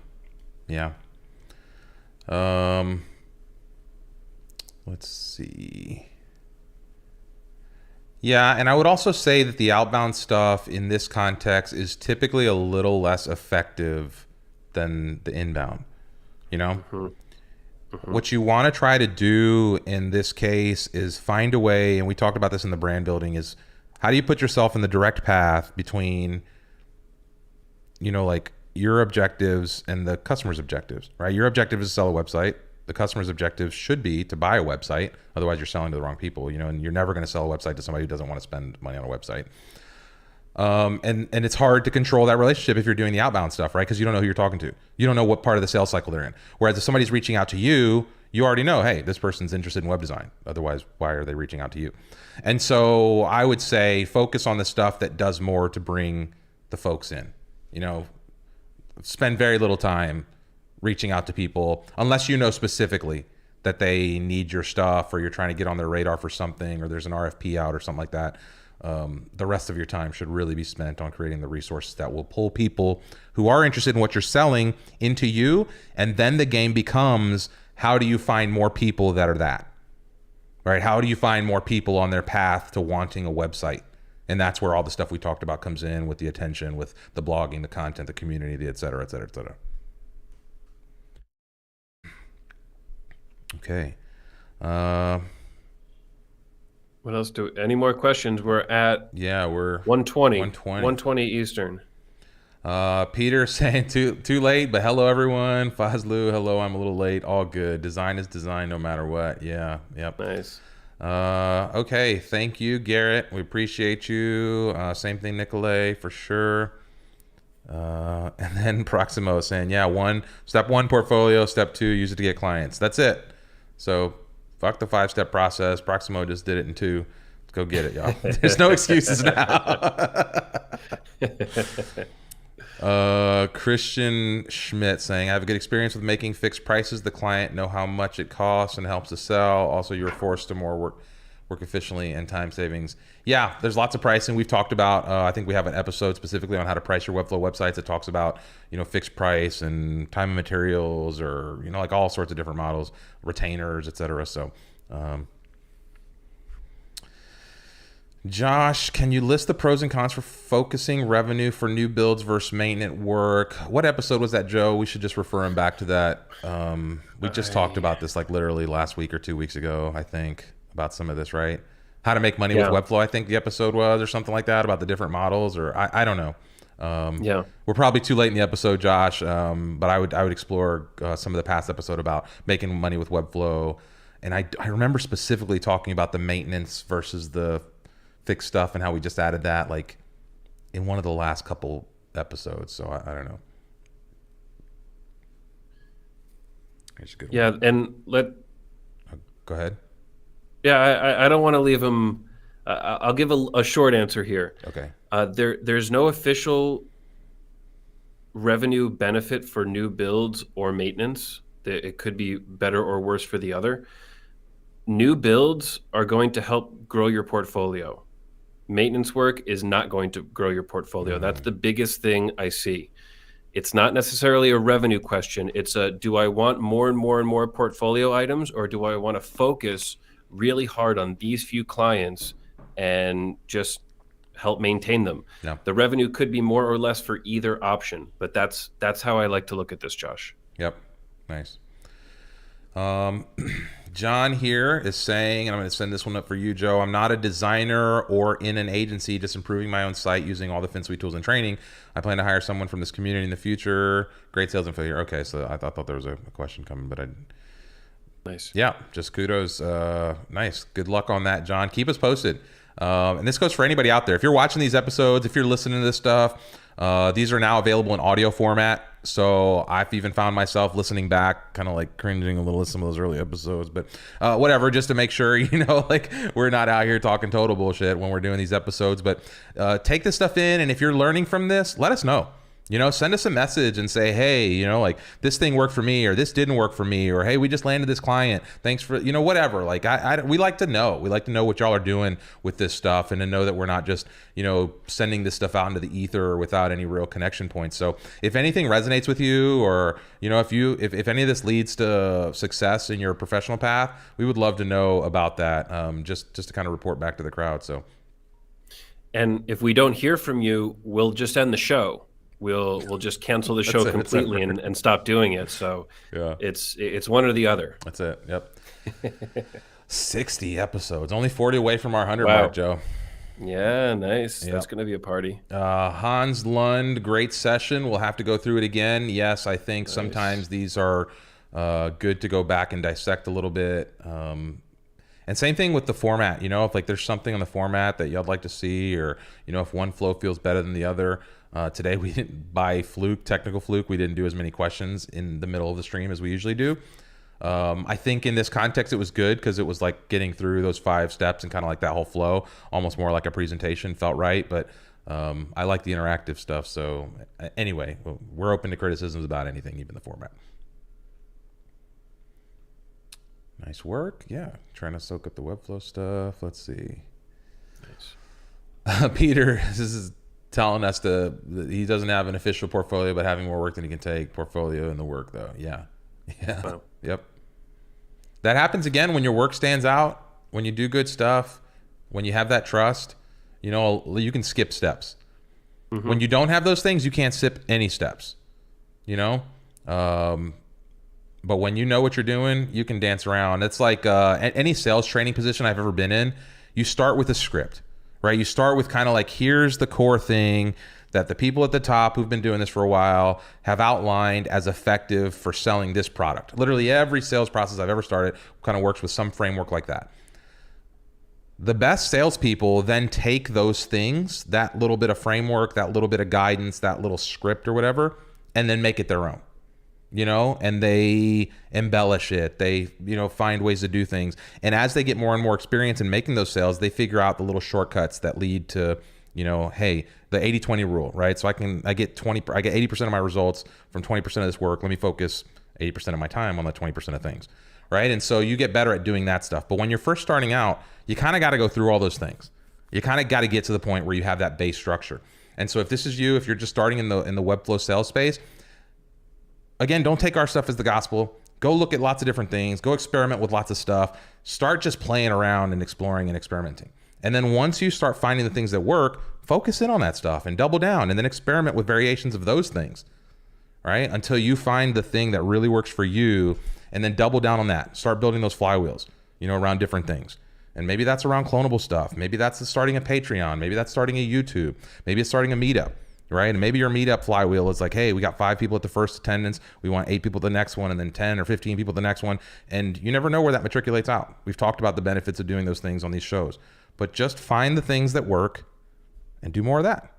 Let's see. Yeah, and I would also say that the outbound stuff in this context is typically a little less effective than the inbound. What you want to try to do in this case is find a way, and we talked about this in the brand building, is how do you put yourself in the direct path between, like your objectives and the customer's objectives, right? Your objective is to sell a website. The customer's objective should be to buy a website. Otherwise, you're selling to the wrong people, and you're never going to sell a website to somebody who doesn't want to spend money on a website. And it's hard to control that relationship if you're doing the outbound stuff, right? Because you don't know who you're talking to. You don't know what part of the sales cycle they're in. Whereas if somebody's reaching out to you, you already know, hey, this person's interested in web design. Otherwise, why are they reaching out to you? And so I would say focus on the stuff that does more to bring the folks in. Spend very little time reaching out to people unless you know specifically that they need your stuff, or you're trying to get on their radar for something, or there's an RFP out or something like that. The rest of your time should really be spent on creating the resources that will pull people who are interested in what you're selling into you. And then the game becomes, how do you find more people that are that, right? How do you find more people on their path to wanting a website? And that's where all the stuff we talked about comes in, with the attention, with the blogging, the content, the community, et cetera, et cetera, et cetera. Okay. What else any more questions? We're 120. 120 Eastern. Peter saying too late, but hello everyone. Fazlu, hello, I'm a little late. All good. Design is design no matter what. Yeah. Yep. Nice. Okay. Thank you, Garrett. We appreciate you. Same thing, Nicolay, for sure. And then Proximo saying, yeah, step 1 portfolio, step 2 use it to get clients. That's it. So fuck the 5-step process. Proximo just did it in 2. Let's go get it, y'all. There's no excuses now. Christian Schmidt saying, I have a good experience with making fixed prices. The client know how much it costs and helps to sell. Also, you're forced to more work efficiently and time savings. Yeah, there's lots of pricing we've talked about. I think we have an episode specifically on how to price your Webflow websites that talks about, fixed price and time and materials, or, like all sorts of different models, retainers, etc. So, Josh, can you list the pros and cons for focusing revenue for new builds versus maintenance work? What episode was that, Joe? We should just refer him back to that. We just talked about this like literally last week or 2 weeks ago, I think, about some of this, right? How to make money with Webflow, I think the episode was, or something like that, about the different models, or I don't know. We're probably too late in the episode, Josh, but I would explore some of the past episode about making money with Webflow. And I remember specifically talking about the maintenance versus the fixed stuff and how we just added that like in one of the last couple episodes. So I don't know. It's a good one. And Go ahead. Yeah, I don't want to leave him. I'll give a short answer here. Okay. There's no official revenue benefit for new builds or maintenance. It could be better or worse for the other. New builds are going to help grow your portfolio. Maintenance work is not going to grow your portfolio. That's the biggest thing I see. It's not necessarily a revenue question. It's do I want more and more and more portfolio items, or do I want to focus really hard on these few clients and just help maintain them? Yeah. The revenue could be more or less for either option, but that's how I like to look at this, Josh. Yep. Nice. John here is saying, and I'm going to send this one up for you, Joe, I'm not a designer or in an agency, just improving my own site using all the Finsweet tools and training. I plan to hire someone from this community in the future. Great sales info here. Okay, so I thought there was a question coming, but I... Nice. Yeah, just kudos. Nice. Good luck on that, John. Keep us posted. And this goes for anybody out there. If you're watching these episodes, if you're listening to this stuff, these are now available in audio format. So I've even found myself listening back, kind of like cringing a little at some of those early episodes, but whatever, just to make sure, like we're not out here talking total bullshit when we're doing these episodes. But take this stuff in, and if you're learning from this, let us know. Send us a message and say, hey, like this thing worked for me, or this didn't work for me, or hey, we just landed this client. Thanks for, whatever. Like we like to know. We like to know what y'all are doing with this stuff, and to know that we're not just, sending this stuff out into the ether without any real connection points. So if anything resonates with you, or, if any of this leads to success in your professional path, we would love to know about that. Just to kind of report back to the crowd. So. And if we don't hear from you, we'll just end the show. We'll just cancel the show completely and stop doing it. So yeah, it's one or the other. That's it. Yep. 60 episodes, only 40 away from our 100 mark, Joe. Yeah, nice. Yep. That's going to be a party. Hans Lund, great session. We'll have to go through it again. Yes, I think sometimes these are good to go back and dissect a little bit. And same thing with the format. If like there's something on the format that y'all like to see, or if one flow feels better than the other. Today we didn't, by technical fluke, we didn't do as many questions in the middle of the stream as we usually do. I think in this context it was good because it was like getting through those 5 steps and kind of like that whole flow, almost more like a presentation, felt right. But I like the interactive stuff. So anyway, we're open to criticisms about anything, even the format. Nice work. Yeah, trying to soak up the Webflow stuff. Let's see. Nice. Peter, this is telling us he doesn't have an official portfolio, but having more work than he can take. Portfolio in the work, though. Yeah. Wow. Yep. That happens again when your work stands out, when you do good stuff, when you have that trust. You can skip steps. Mm-hmm. When you don't have those things, you can't skip any steps. But when you know what you're doing, you can dance around. It's like any sales training position I've ever been in, you start with a script. Right? You start with kind of like, here's the core thing that the people at the top who've been doing this for a while have outlined as effective for selling this product. Literally every sales process I've ever started kind of works with some framework like that. The best salespeople then take those things, that little bit of framework, that little bit of guidance, that little script or whatever, and then make it their own. And they embellish it. They, find ways to do things. And as they get more and more experience in making those sales, they figure out the little shortcuts that lead to, Hey, the 80-20 rule, right? So I get 80% of my results from 20% of this work. Let me focus 80% of my time on the 20% of things, right? And so you get better at doing that stuff. But when you're first starting out, you kind of got to go through all those things. You kind of got to get to the point where you have that base structure. And so if this is you, if you're just starting in the Webflow sales space, again, don't take our stuff as the gospel. Go look at lots of different things. Go experiment with lots of stuff. Start just playing around and exploring and experimenting. And then once you start finding the things that work, focus in on that stuff and double down, and then experiment with variations of those things, right? Until you find the thing that really works for you, and then double down on that. Start building those flywheels, around different things. And maybe that's around clonable stuff. Maybe that's starting a Patreon. Maybe that's starting a YouTube. Maybe it's starting a meetup, right? And maybe your meetup flywheel is like, hey, we got 5 people at the first attendance. We want 8 people at the next one, and then 10 or 15 people at the next one. And you never know where that matriculates out. We've talked about the benefits of doing those things on these shows. But just find the things that work and do more of that.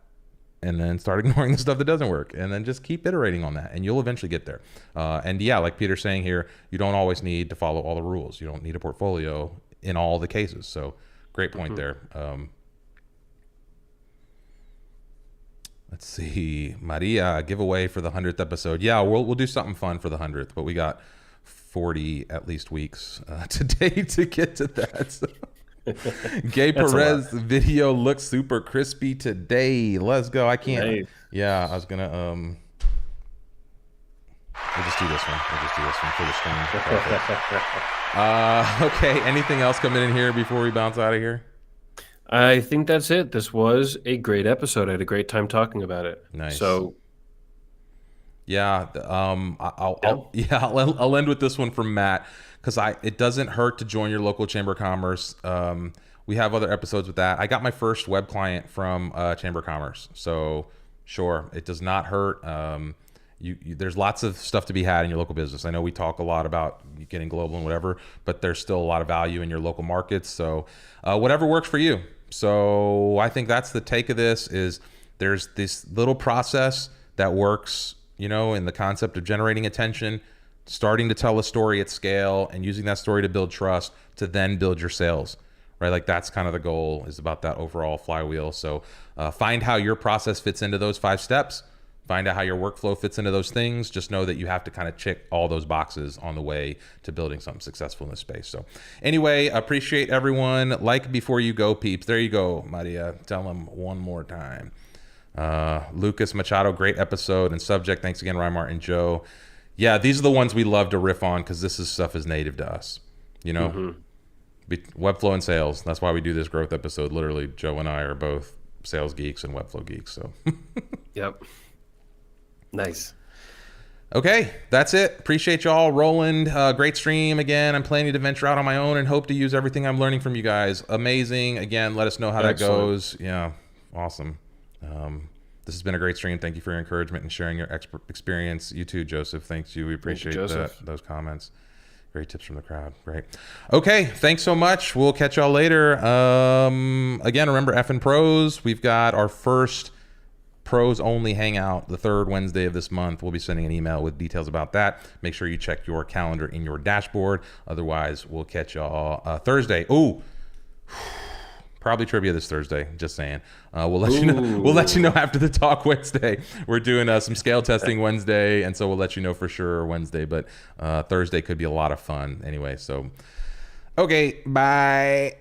And then start ignoring the stuff that doesn't work. And then just keep iterating on that. And you'll eventually get there. And yeah, like Peter's saying here, you don't always need to follow all the rules. You don't need a portfolio in all the cases. So great point there. Let's see. Maria, giveaway for the 100th episode. Yeah, we'll do something fun for the 100th. But we got 40 at least weeks today to get to that. So. Gay Perez video looks super crispy today. Let's go. I can't. Nice. Yeah, I was gonna we'll just do this one. For the stream. Okay. Anything else coming in here before we bounce out of here? I think that's it. This was a great episode. I had a great time talking about it. Nice. So yeah, I'll end with this one from Matt, because it doesn't hurt to join your local chamber of commerce. We have other episodes with that. I got my first web client from Chamber of Commerce, so sure, it does not hurt. There's lots of stuff to be had in your local business. I know we talk a lot about getting global and whatever, but there's still a lot of value in your local markets. So whatever works for you. So I think that's the take of this, is there's this little process that works, in the concept of generating attention, starting to tell a story at scale, and using that story to build trust to then build your sales, right? Like that's kind of the goal, is about that overall flywheel. So find how your process fits into those 5 steps. Find out how your workflow fits into those things. Just know that you have to kind of check all those boxes on the way to building something successful in this space. So anyway, appreciate everyone. Like before you go, peeps. There you go, Maria. Tell them one more time. Lucas Machado, great episode and subject. Thanks again, Rymart and Joe. Yeah, these are the ones we love to riff on, because this is stuff is native to us. Webflow and sales. That's why we do this growth episode. Literally, Joe and I are both sales geeks and Webflow geeks. So yep. Nice. Okay, that's it. Appreciate y'all. Roland, great stream again. I'm planning to venture out on my own and hope to use everything I'm learning from you guys. Amazing. Again, let us know how that goes. Yeah, awesome. This has been a great stream. Thank you for your encouragement and sharing your experience. You too, Joseph. Thanks you. We appreciate those comments. Great tips from the crowd. Great. Okay, thanks so much. We'll catch y'all later. Again, remember F and Pros. We've got our first Pros only hangout the 3rd Wednesday of this month. We'll be sending an email with details about that. Make sure you check your calendar in your dashboard. Otherwise, we'll catch y'all Thursday. Ooh. Probably trivia this Thursday. Just saying. We'll let you know. We'll let you know after the talk Wednesday. We're doing some scale testing Wednesday, and so we'll let you know for sure Wednesday. But Thursday could be a lot of fun anyway. So, okay, bye.